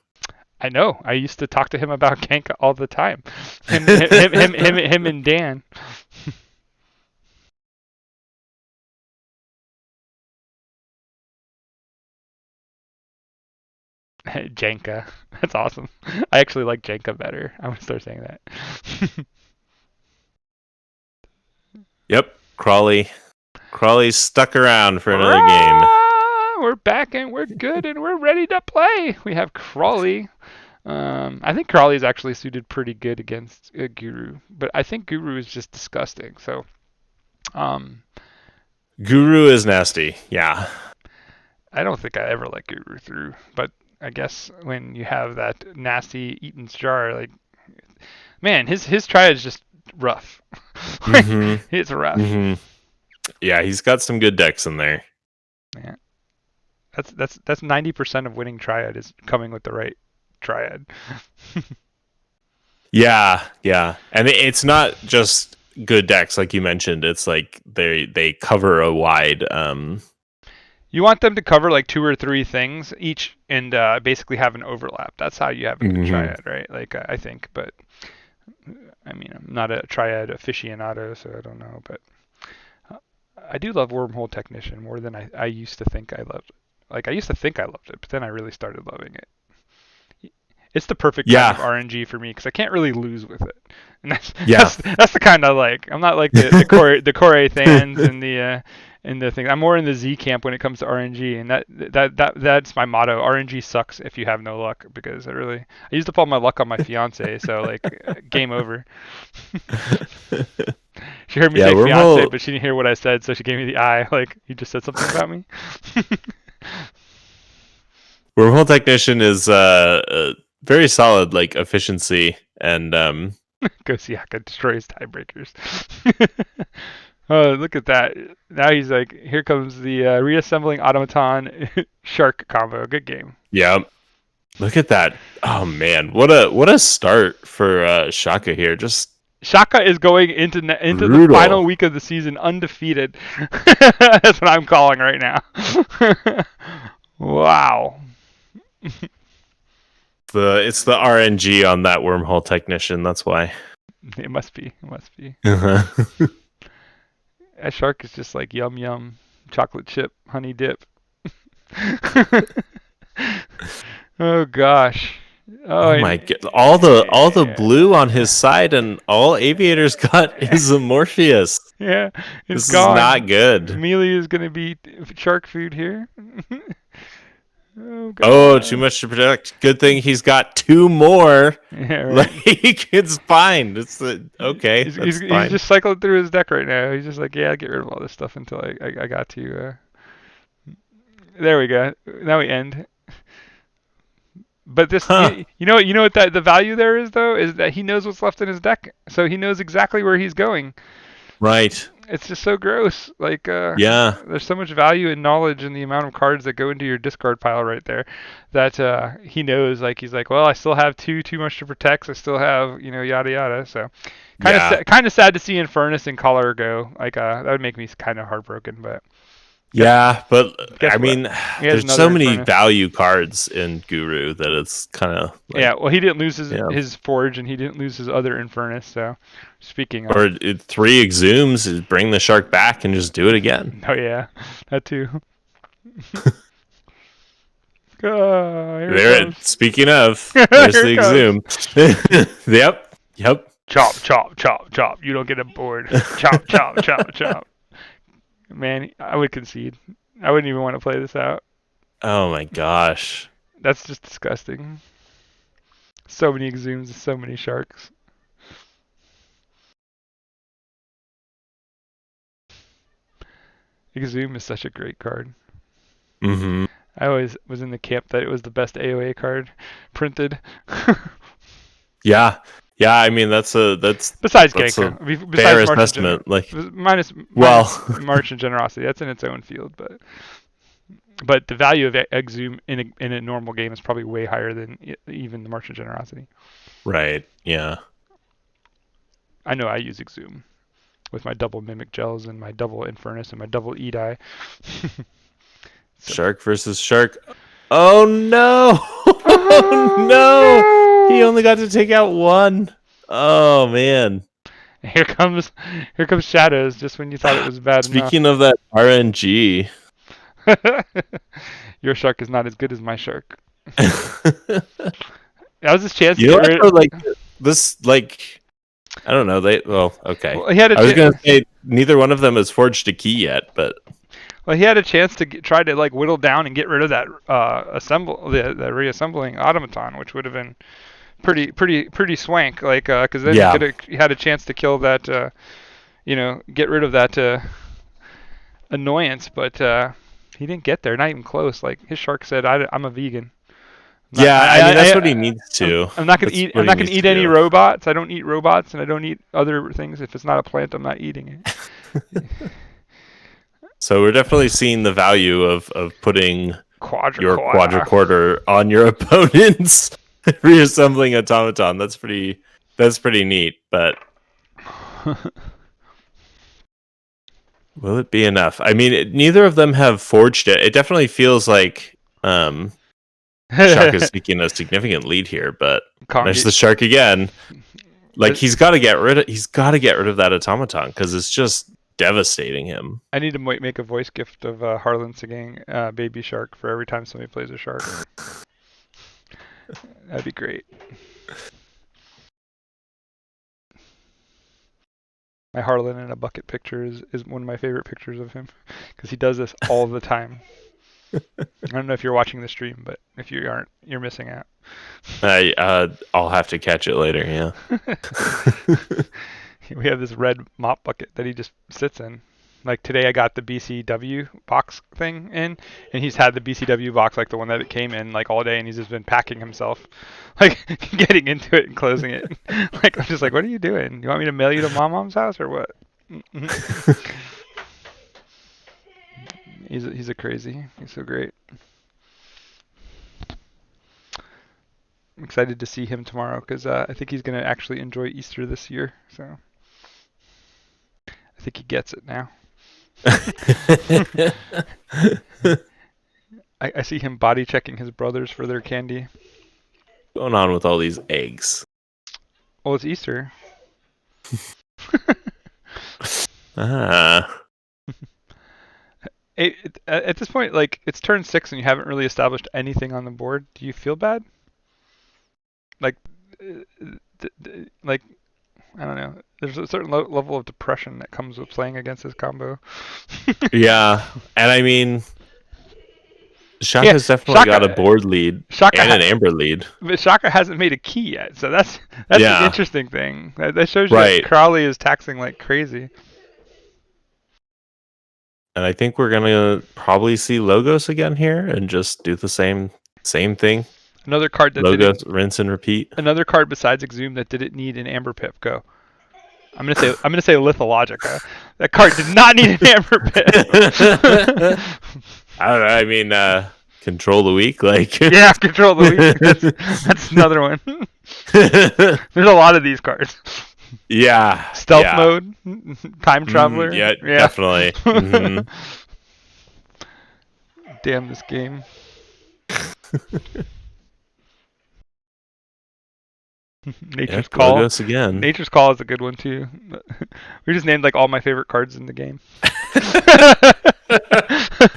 I know. I used to talk to him about Genka all the time. Him and Dan. Jenka. That's awesome. I actually like Jenka better. I'm gonna start saying that. Yep, Crawley's stuck around for another game. We're back and we're good and we're ready to play. We have Crawley. I think Crawley is actually suited pretty good against Guru, but I think Guru is just disgusting. So, Guru is nasty. Yeah. I don't think I ever let Guru through, but I guess when you have that nasty Eaton's jar, like, man, his try is just rough. Mm-hmm. It's rough. Mm-hmm. Yeah, he's got some good decks in there. Yeah, that's 90% of winning Triad is coming with the right Triad. Yeah, and it's not just good decks like you mentioned. It's like they cover a wide. You want them to cover like 2 or 3 things each, and basically have an overlap. That's how you have a good Triad, right? Like, I think, but I mean, I'm not a Triad aficionado, so I don't know, but I do love Wormhole Technician more than I used to think I loved it. Like, I used to think I loved it, but then I really started loving it. It's the perfect kind of RNG for me because I can't really lose with it. And that's the kind I like. I'm not like the Core Thans and the thing. I'm more in the Z camp when it comes to RNG, and that's my motto. RNG sucks if you have no luck, because I used to fall my luck on my fiance, so like game over. She heard me say fiance, but she didn't hear what I said, so she gave me the eye. Like, you just said something about me. Wormhole Technician is very solid, like efficiency and Go siaka destroys tiebreakers. Oh, look at that! Now he's like, here comes the reassembling automaton shark combo. Good game. yeah. Look at that! Oh man, what a start for Shaka here. Just Shaka is going into the brutal. final week of the season undefeated. That's what I'm calling right now. Wow. It's the RNG on that Wormhole Technician. That's why. It must be. It must be. Uh-huh. That shark is just like yum yum, chocolate chip, honey dip. Oh gosh. Oh my god! All the blue on his side, and all Aviator's got is a Morpheus. Yeah, This is gone. not good. Melee is gonna be shark food here. Oh, too much to protect. Good thing he's got 2 more. Yeah, right. Like it's fine. It's okay. He's just cycling through his deck right now. He's just like, yeah, I'll get rid of all this stuff until I got to. There we go. Now we end. But this, you know what that the value there is though is that he knows what's left in his deck, so he knows exactly where he's going. Right. It's just so gross. Like, yeah. There's so much value and knowledge in the amount of cards that go into your discard pile right there, that he knows. Like, he's like, well, I still have too much to protect. I still have, yada yada. So, kind of sad to see Infernus and Color go. Like, that would make me kind of heartbroken. But yeah, but I mean, there's so many Infernus. Value cards in Guru that it's kind of like, yeah. Well, he didn't lose his Forge, and he didn't lose his other Infernus. So, speaking of, or 3 Exhumes, bring the shark back and just do it again. Oh yeah, that too. Speaking of, there's the Exhume. Yep. Chop, chop, chop, chop. You don't get a board. Chop, chop, chop, chop. Man, I would concede. I wouldn't even want to play this out. Oh my gosh. That's just disgusting. So many Exhumes, so many sharks. Exhume is such a great card. Mm-hmm. I always was in the camp that it was the best AOA card printed. Yeah. I mean that's besides Genka. Besides fair assessment. Minus March and Generosity. That's in its own field, but the value of Exhume in a normal game is probably way higher than even the March and Generosity. Right. Yeah. I know I use Exhume with my double Mimic Gels and my double Infernus and my double Edie. Shark versus Shark. Oh no! Oh no! He only got to take out 1. Oh man! Here comes Shadows just when you thought it was bad. Speaking of that RNG, your shark is not as good as my shark. That was his chance. I don't know. Okay. Well, I was gonna say neither one of them has forged a key yet, but. Well, he had a chance to try to whittle down and get rid of that the reassembling automaton, which would have been pretty swank. Because then he had a chance to kill that, get rid of that annoyance, but he didn't get there. Not even close. Like his shark said, "I'm a vegan." That's what he needs to. I'm not gonna eat. I'm not gonna eat any robots. I don't eat robots, and I don't eat other things. If it's not a plant, I'm not eating it. So we're definitely seeing the value of putting your quadricorder on your opponent's reassembling automaton. That's pretty neat, but will it be enough? I mean, neither of them have forged it. It definitely feels like Shark is taking a significant lead here, but there's the Shark again. Like he's got to get rid of that automaton because it's just devastating him. I need to make a voice gift of Harlan singing Baby Shark for every time somebody plays a shark. That'd be great. My Harlan in a bucket picture is one of my favorite pictures of him because he does this all the time. I don't know if you're watching the stream, but if you aren't, you're missing out. I'll have to catch it later, yeah. We have this red mop bucket that he just sits in. Like today, I got the BCW box thing in, and he's had the BCW box, like the one that it came in, like all day, and he's just been packing himself, like getting into it and closing it. Like I'm just like, what are you doing? You want me to mail you to mom's house or what? He's a crazy. He's so great. I'm excited to see him tomorrow because I think he's gonna actually enjoy Easter this year. So I think he gets it now. I see him body checking his brothers for their candy. Going on with all these eggs? Well, it's Easter. Ah. At this point, like it's turn 6 and you haven't really established anything on the board. Do you feel bad? Like, like I don't know. There's a certain level of depression that comes with playing against this combo. Yeah, and I mean, Shaka's definitely got a board lead and an amber lead. But Shaka hasn't made a key yet, so that's the interesting thing. That shows you that Crowley is taxing like crazy. And I think we're gonna probably see Logos again here and just do the same thing. Another card that Logos, rinse and repeat. Another card besides Exhume that didn't need an Amber Pip. Go. I'm gonna say Lithologica. That card did not need an Amber Pip. I don't know. I mean, Control the Weak, like yeah, Control the Weak. That's another one. There's a lot of these cards. Yeah. Stealth mode, time traveler. Yeah, definitely. Mm-hmm. Damn this game. Nature's Call. Logos again. Nature's Call is a good one too. We just named like all my favorite cards in the game.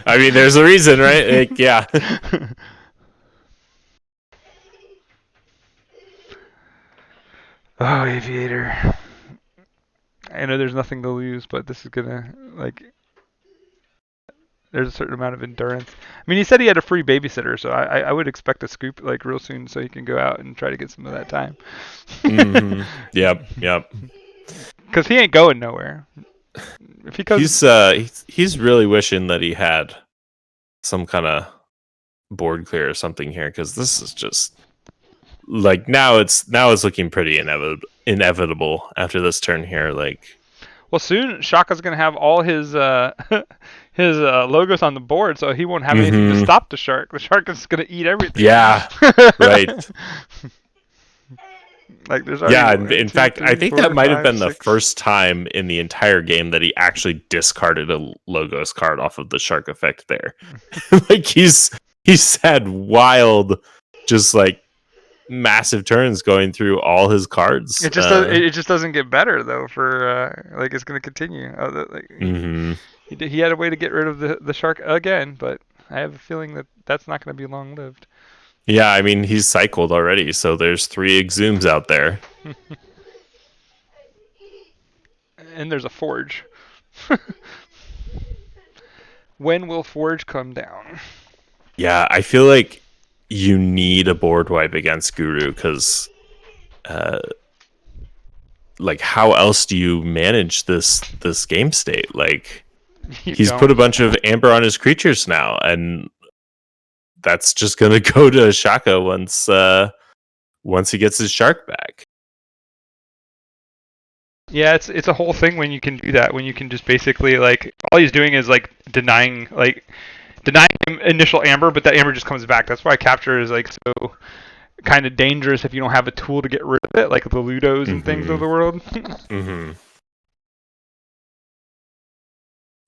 I mean, there's a reason, right? Like, yeah. Oh, Aviator. I know there's nothing to lose, but this is gonna like. There's a certain amount of endurance. I mean, he said he had a free babysitter, so I would expect a scoop like real soon, so he can go out and try to get some of that time. Mm-hmm. Yep. Because he ain't going nowhere. If he goes, he's really wishing that he had some kind of board clear or something here, because this is just like now it's looking pretty inevitable after this turn here. Like, well, soon Shaka's gonna have all his his logos on the board, so he won't have anything to stop the shark. The shark is gonna eat everything. Yeah, right. Like there's in fact, I think that might have been the first time in the entire game that he actually discarded a logos card off of the shark effect there. Like he's had wild, just like massive turns going through all his cards. It just doesn't get better though. For like it's going to continue. He had a way to get rid of the shark again, but I have a feeling that that's not going to be long lived. Yeah, I mean he's cycled already, so there's 3 Exhumes out there. And there's a Forge. When will Forge come down? Yeah, I feel like you need a board wipe against Guru because, like, how else do you manage this game state? Like, he's put a bunch of amber on his creatures now, and that's just gonna go to Shaka once he gets his shark back. Yeah, it's a whole thing when you can do that. When you can just basically like all he's doing is like denying him initial amber, but that amber just comes back. That's why capture is like so kind of dangerous if you don't have a tool to get rid of it, like the Ludos and things of the world.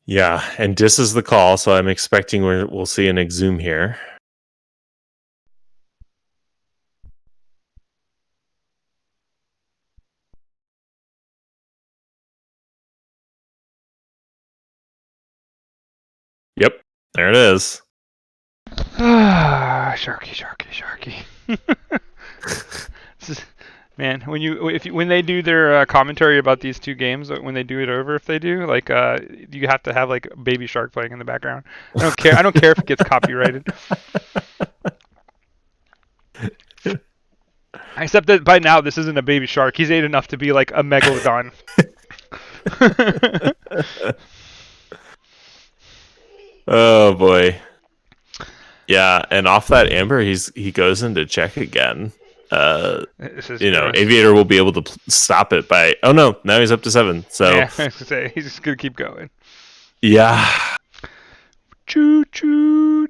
Yeah, and Dis is the call, so I'm expecting we'll see an Exhume here. Yep, there it is. Sharky. Man, when they do their commentary about these two games, when they do it over, if they do, like, you have to have like Baby Shark playing in the background. I don't care if it gets copyrighted. Except that by now this isn't a Baby Shark. He's ate enough to be like a megalodon. Oh boy. Yeah, and off that amber, he goes into check again. This is gross. Aviator will be able to stop it by. Oh no, now he's up to 7. So yeah, I was gonna say he's just gonna keep going. yeah. Choo choo.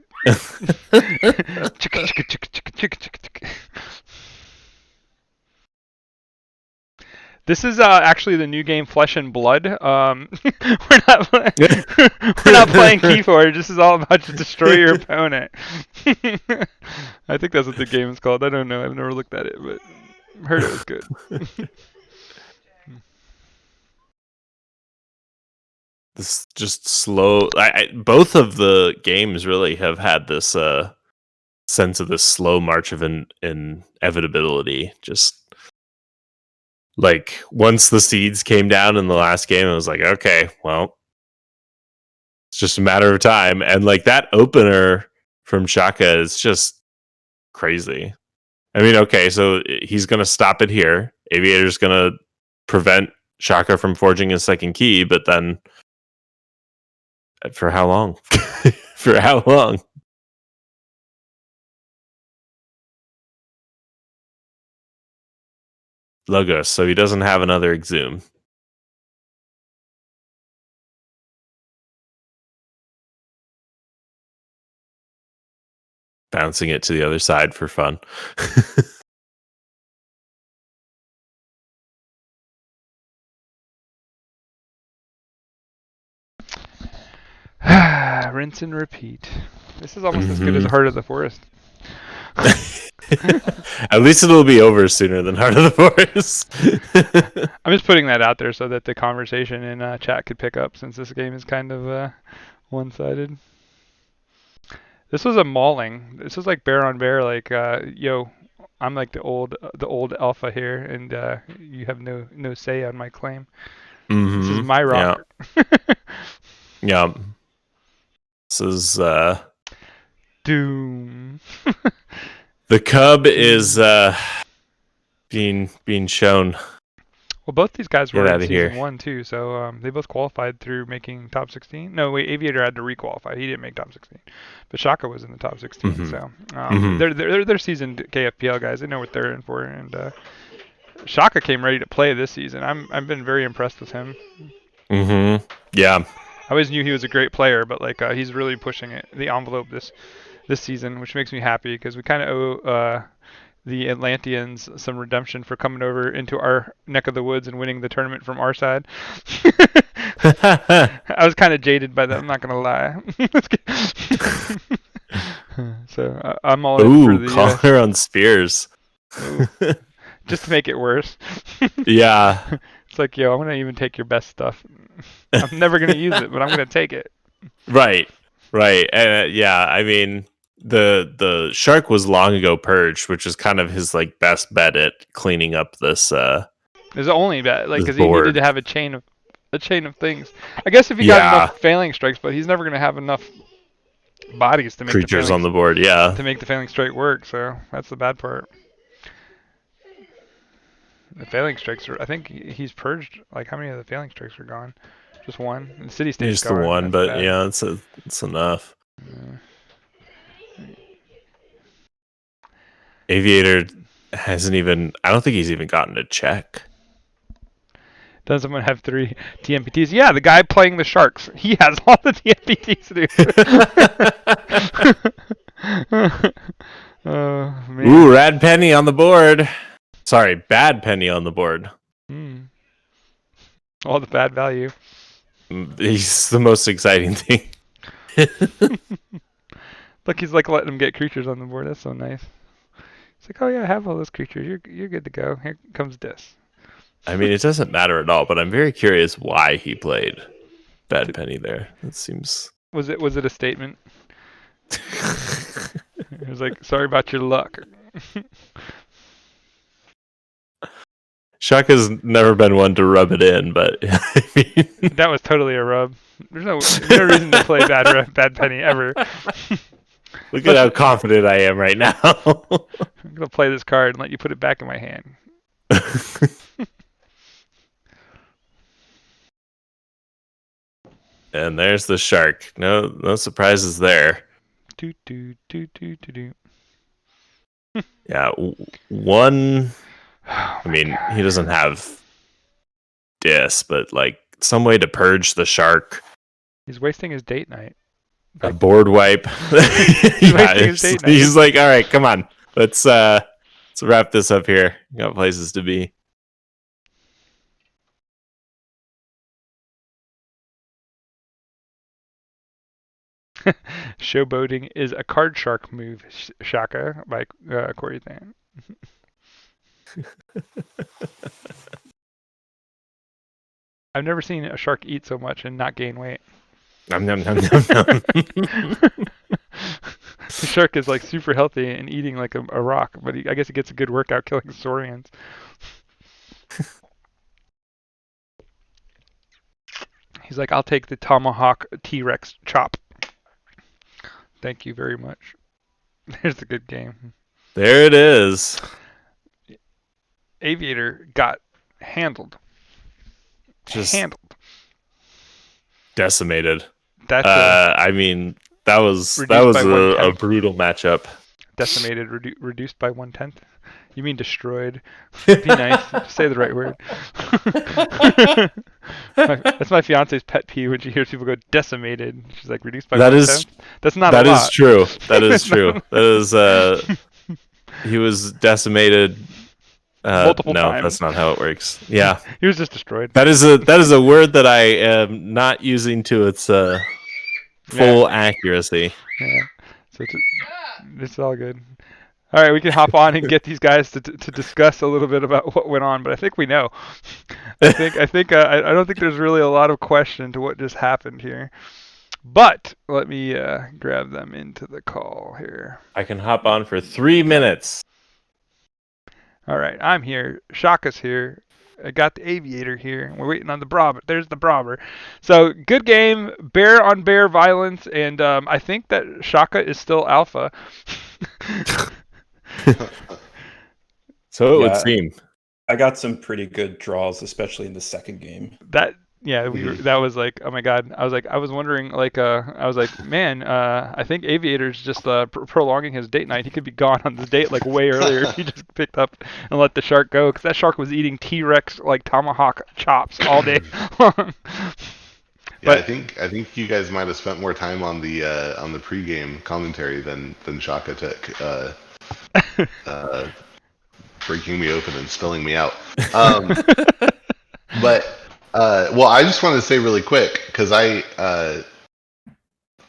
This is actually the new game Flesh and Blood. We're not we're not playing Keyforge. This is all about to destroy your opponent. I think that's what the game is called. I don't know. I've never looked at it, but heard it was good. This just slow. Both of the games really have had this sense of this slow march of inevitability. Just like once the seeds came down in the last game, it was like, okay, well, it's just a matter of time. And like that opener from Siaka is just crazy. I mean, okay, so he's gonna stop it here. Aviator's gonna prevent Siaka from forging his second key, but then for how long? For how long? Logos, so he doesn't have another Exhume. Bouncing it to the other side for fun. Rinse and repeat. This is almost as good as Heart of the Forest. At least it'll be over sooner than Heart of the Forest. I'm just putting that out there so that the conversation in chat could pick up, since this game is kind of one-sided. This was a mauling. This was like bear on bear. Like, yo, I'm like the old alpha here, and you have no say on my claim. This is my rock. Yeah. This is Doom. the Cub is being shown. Well, both these guys were in season here. 1 too, so they both qualified through making top 16. No, wait, Aviator had to requalify. He didn't make top 16, but Siaka was in the top 16. So they're seasoned KFPL guys. They know what they're in for, and Siaka came ready to play this season. I've been very impressed with him. Yeah. I always knew he was a great player, but like he's really pushing the envelope this season, which makes me happy because we kind of owe the Atlanteans some redemption for coming over into our neck of the woods and winning the tournament from our side. I was kind of jaded by that, I'm not gonna lie. So I'm all in for the collar on Spears. Just to make it worse. Yeah. It's like, yo, I'm gonna even take your best stuff. I'm never gonna use it, but I'm gonna take it. Right. Yeah, I mean, the shark was long ago purged, which is kind of his like best bet at cleaning up this. His only bet, like, because he needed to have a chain of things. I guess if he got enough failing strikes, but he's never gonna have enough bodies to make creatures on the board. Yeah, to make the failing strike work. So that's the bad part. The failing strikes are. I think he's purged. Like, how many of the failing strikes are gone? Just one. And city state. Just the one, but bad. Yeah, it's enough. Aviator hasn't even. I don't think he's even gotten a check. Does someone have 3 TMPTs? Yeah, the guy playing the Sharks. He has all the TMPTs, dude. Oh, man. Ooh, Rad Penny on the board. Sorry, Bad Penny on the board. All the bad value. He's the most exciting thing. Look, he's like letting him get creatures on the board. That's so nice. It's like, oh yeah, I have all those creatures. You're good to go. Here comes this. I mean, it doesn't matter at all, but I'm very curious why he played Bad Penny there. It seems. Was it a statement? It was like, sorry about your luck. Shaka's never been one to rub it in, but I mean... That was totally a rub. There's no reason to play Bad Penny ever. Look at how confident I am right now. I'm gonna play this card and let you put it back in my hand. And there's the shark. No surprises there. Do do do do do do. Yeah, one. Oh I mean, he doesn't have dis, but like some way to purge the shark. He's wasting his date night. A board wipe. He's like, all right, come on, let's wrap this up here. Got places to be. Showboating is a card shark move, Shaka, by Corey Than. I've never seen a shark eat so much and not gain weight. Nom, nom, nom, nom, nom. The shark is like super healthy and eating like a rock, but I guess he gets a good workout killing saurians. He's like, I'll take the tomahawk T-Rex chop. Thank you very much. There's a good game. There it is. Aviator got handled. Just handled. Decimated. That's I mean, that was a brutal matchup. Decimated, reduced by 1/10. You mean destroyed? Be nice. Say the right word. That's my fiance's pet peeve when she hears people go decimated. She's like, reduced by 1/10. That's not a lot. That is true. That is true. That is. He was decimated. Multiple times. That's not how it works. Yeah, he was just destroyed. That is a word that I am not using to its full accuracy. Yeah. So it's all good. All right, we can hop on and get these guys to discuss a little bit about what went on, but I think we know. I don't think there's really a lot of question to what just happened here. But let me grab them into the call here. I can hop on for 3 minutes. All right, I'm here. Shaka's here. I got the Aviator here. We're waiting on the Brobber. There's the Brobber. So good game, bear on bear violence, and I think that Shaka is still alpha. So it would seem. I got some pretty good draws, especially in the second game. That was like, oh my god. I was wondering, like, man, I think Aviator's just prolonging his date night. He could be gone on the date like way earlier if he just picked up and let the shark go, because that shark was eating T-Rex like tomahawk chops all day long. Yeah, I think you guys might have spent more time on the pregame commentary than Shaka took, breaking me open and spilling me out. But well, I just wanted to say really quick, because I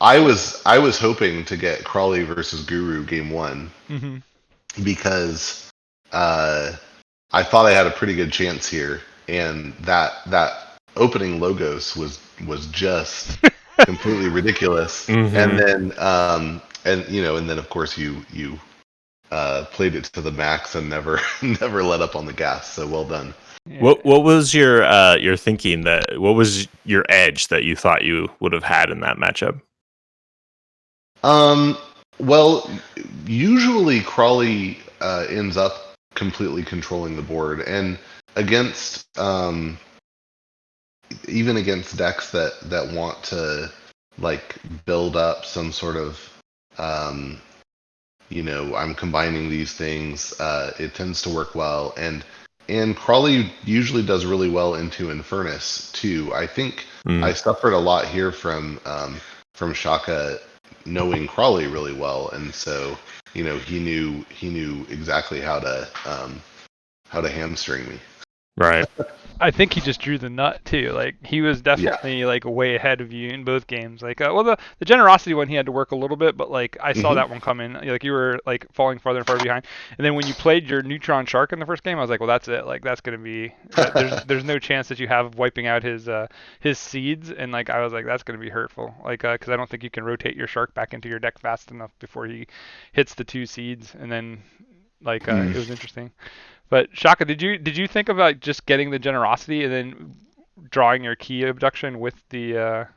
was hoping to get Crawley versus Guru game 1, because I thought I had a pretty good chance here, and that opening Logos was just completely ridiculous. And then and then of course you played it to the max and never let up on the gas. So well done. Yeah. What was your thinking, what was your edge that you thought you would have had in that matchup? Well, usually Crawley ends up completely controlling the board, and against even against decks that want to like build up some sort of I'm combining these things, it tends to work well, and Crawley usually does really well into Infernus too. I think I suffered a lot here from Shaka knowing Crawley really well, and so he knew exactly how to hamstring me. Right. I think he just drew the nut too. Like, he was definitely like way ahead of you in both games. Like, the generosity one, he had to work a little bit, but like I saw that one coming. Like, you were like falling farther and farther behind. And then when you played your Neutron Shark in the first game, I was like, well, that's it. Like, that's gonna be there's no chance that you have wiping out his seeds. And like, I was like, that's gonna be hurtful. Like, because I don't think you can rotate your shark back into your deck fast enough before he hits the 2 seeds. And then like it was interesting. But Shaka, did you think about just getting the generosity and then drawing your key abduction with the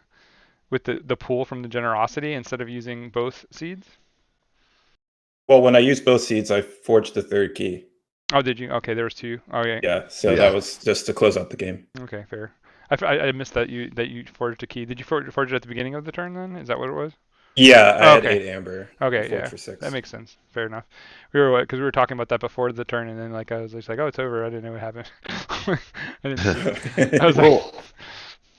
pool from the generosity instead of using both seeds? Well, when I used both seeds, I forged the 3rd key. Oh, did you? Okay, there was 2. Okay. Yeah, so that was just to close out the game. Okay, fair. I missed that you forged a key. Did you forge it at the beginning of the turn then? Is that what it was? Yeah, I had Okay. 8 amber. Okay, Forge yeah, for 6. that makes sense. Fair enough. Because we were talking about that before the turn, and then like I was just like, oh, it's over. I didn't know what happened. I didn't see it. I was like, Well,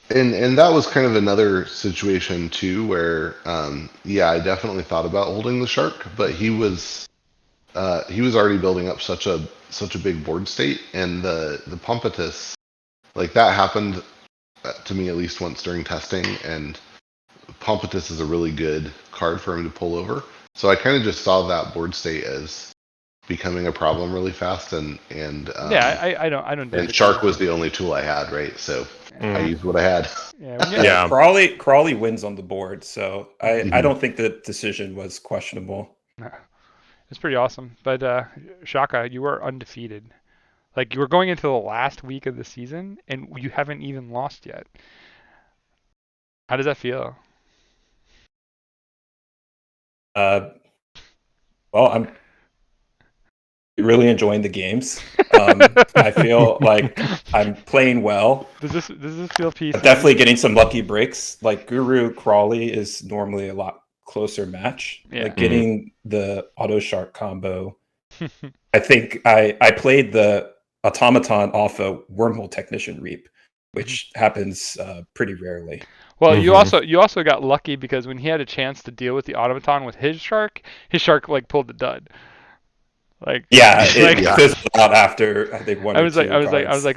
and that was kind of another situation too, where yeah, I definitely thought about holding the shark, but he was already building up such a big board state, and the Pompatus, like that happened to me at least once during testing, and Pompatus is a really good card for him to pull over. So I kind of just saw that board state as becoming a problem really fast, and yeah, I don't. and shark was the only tool I had, right? So I used what I had. Yeah. Crawley wins on the board, so I don't think the decision was questionable. No. It's pretty awesome. But Shaka, you are undefeated. Like you were going into the last week of the season, and you haven't even lost yet. How does that feel? Well, I'm really enjoying the games. I feel like I'm playing well. Does this feel PC? I'm definitely getting some lucky breaks. Like Guru Crawley is normally a lot closer match. Yeah. Like getting the auto shark combo. I think I played the automaton off a wormhole technician reap, which happens pretty rarely. Well, you also got lucky because when he had a chance to deal with the automaton with his shark like pulled the dud. Like it fizzled out after I think one. I was like,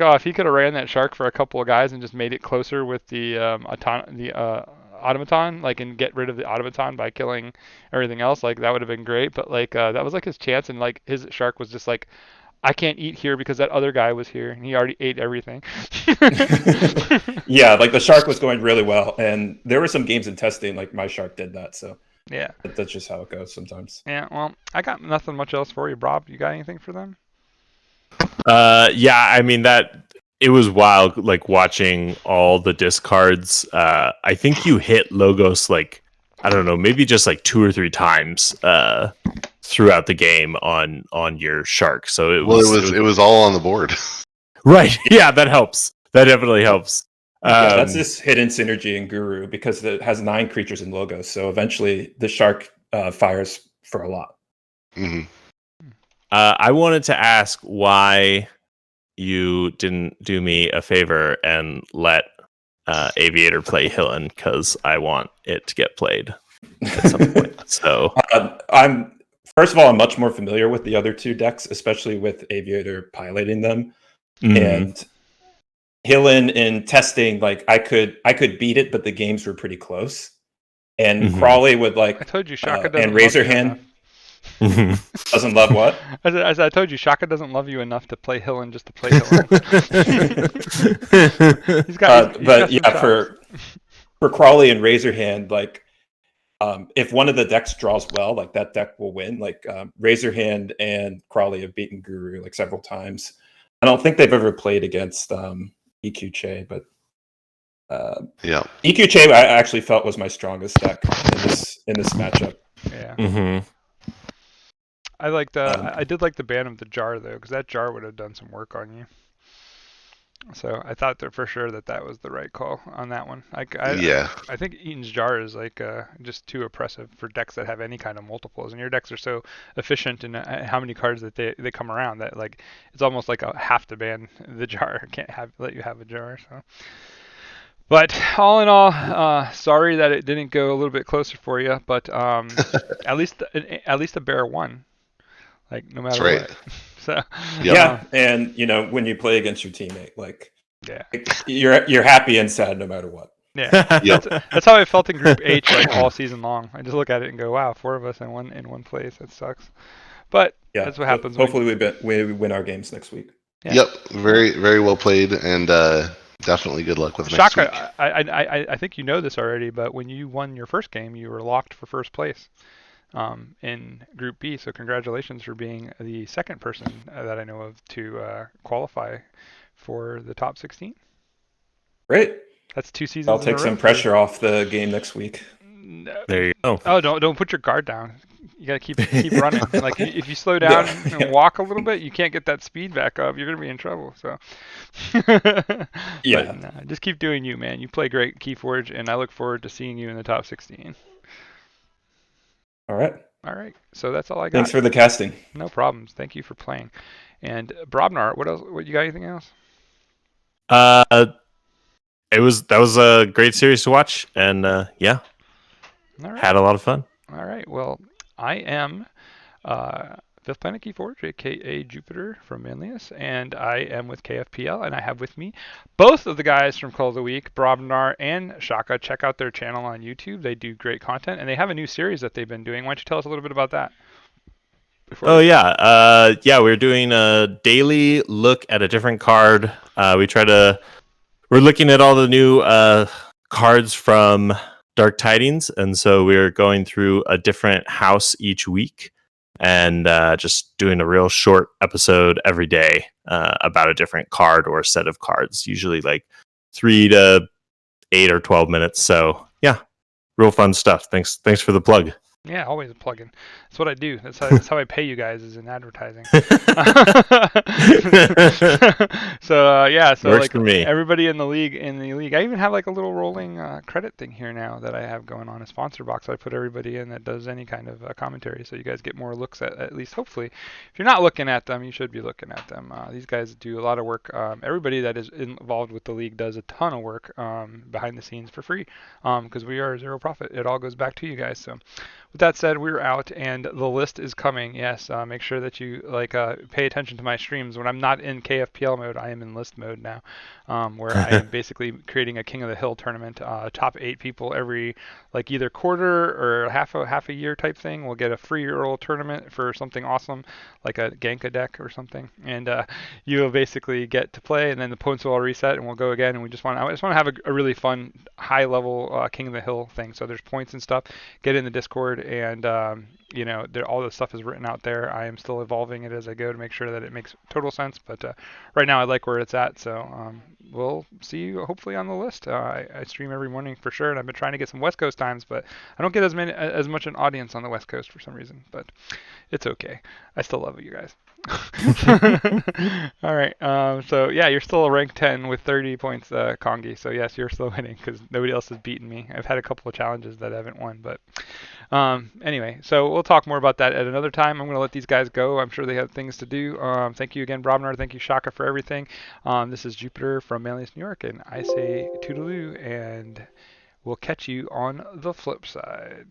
oh, if he could have ran that shark for a couple of guys and just made it closer with the automaton, like, and get rid of the automaton by killing everything else, like that would have been great. But like that was like his chance, and like his shark was just like, I can't eat here because that other guy was here and he already ate everything. Yeah, like the shark was going really well, and there were some games in testing like my shark did that. So yeah, that's just how it goes sometimes. Yeah, well, I got nothing much else for you, Rob. You got anything for them? Yeah, I mean that it was wild, like watching all the discards. I think you hit Logos like, I don't know, maybe just like 2 or 3 times throughout the game on your shark. So it was all on the board. Right. Yeah, that helps. That definitely helps. Yeah, that's this hidden synergy in Guru because it has 9 creatures in Logos. So eventually the shark fires for a lot. Mm-hmm. I wanted to ask why you didn't do me a favor and let AV8R play Hillen, because I want it to get played at some point. So I'm much more familiar with the other 2 decks, especially with AV8R piloting them. And Hillen in testing, like I could beat it, but the games were pretty close. And Crawley would like, I told you, Shaka doesn't and Razorhand doesn't love what? I told you, Shaka doesn't love you enough to play Hillen just to play Hillen. For Crawley and Razorhand, like if one of the decks draws well, like that deck will win. Like Razorhand and Crawley have beaten Guru like several times. I don't think they've ever played against EQ Che, but EQ Che I actually felt was my strongest deck in this matchup. Yeah. I did like the ban of the jar though, because that jar would have done some work on you. So I thought for sure that was the right call on that one. I think Eaton's jar is like just too oppressive for decks that have any kind of multiples, and your decks are so efficient in how many cards that they come around that like it's almost like a have to ban the jar. Can't let you have a jar. So, but all in all, sorry that it didn't go a little bit closer for you, but at least the bear won. Like no matter what. So yeah, and when you play against your teammate, like you're happy and sad no matter what. Yeah, that's how I felt in Group H like all season long. I just look at it and go, "Wow, 4 of us in one place. That sucks." But that's what happens. Hopefully, we win our games next week. Yeah. Yep, very very well played, and definitely good luck with next week. I think you know this already, but when you won your first game, you were locked for first place in Group B. So congratulations for being the second person that I know of to qualify for the top 16. Great. That's 2 seasons. I'll take some pressure off the game next week. There you go. Oh, don't put your guard down. You gotta keep running. Like if you slow down and walk a little bit, you can't get that speed back up. You're gonna be in trouble. So, Yeah. But no, just keep doing you, man. You play great, Keyforge, and I look forward to seeing you in the top 16. All right. All right. So that's all I got. Thanks for the casting. No problems. Thank you for playing. And Brobnar, what else? What you got? Anything else? That was a great series to watch, and yeah, had a lot of fun. All right. Well, I am Fifth Planet Keyforge, aka Jupiter from Manlius, and I am with KFPL, and I have with me both of the guys from Call of the Week, Brobnar and Siaka. Check out their channel on YouTube. They do great content, and they have a new series that they've been doing. Why don't you tell us a little bit about that? We're doing a daily look at a different card. We're looking at all the new cards from Dark Tidings, and so we're going through a different house each week, and just doing a real short episode every day about a different card or set of cards, usually like 3 to 8 or 12 minutes. So yeah, real fun stuff. Thanks for the plug. Yeah, always a plug-in. That's what I do. That's how I pay you guys, is in advertising. So Works like for me. everybody in the league, I even have like a little rolling credit thing here now that I have going on, a sponsor box. I put everybody in that does any kind of commentary, so you guys get more looks at least. Hopefully, if you're not looking at them, you should be looking at them. These guys do a lot of work. Everybody that is involved with the league does a ton of work behind the scenes for free, because we are zero profit. It all goes back to you guys. So. With that said, we're out, and the list is coming. Yes, make sure that you pay attention to my streams. When I'm not in KFPL mode, I am in list mode now, where I am basically creating a King of the Hill tournament. Top 8 people every either quarter or half a year type thing will get a free Earl tournament for something awesome, like a Ganka deck or something, and you will basically get to play, and then the points will all reset, and we'll go again. And I just want to have a really fun high level King of the Hill thing. So there's points and stuff. Get in the Discord. And all the stuff is written out there. I am still evolving it as I go to make sure that it makes total sense. But right now, I like where it's at. So we'll see you hopefully on the list. I stream every morning for sure, and I've been trying to get some West Coast times, but I don't get as much an audience on the West Coast for some reason. But it's okay. I still love you guys. All right. So yeah, you're still a rank 10 with 30 points, Kongi. So yes, you're still winning because nobody else has beaten me. I've had a couple of challenges that I haven't won, but anyway, so we'll talk more about that at another time. I'm going to let these guys go. I'm sure they have things to do. Thank you again, Brobnar. Thank you, Siaka, for everything. This is Jupiter from Manlius, New York, and I say toodaloo, and we'll catch you on the flip side.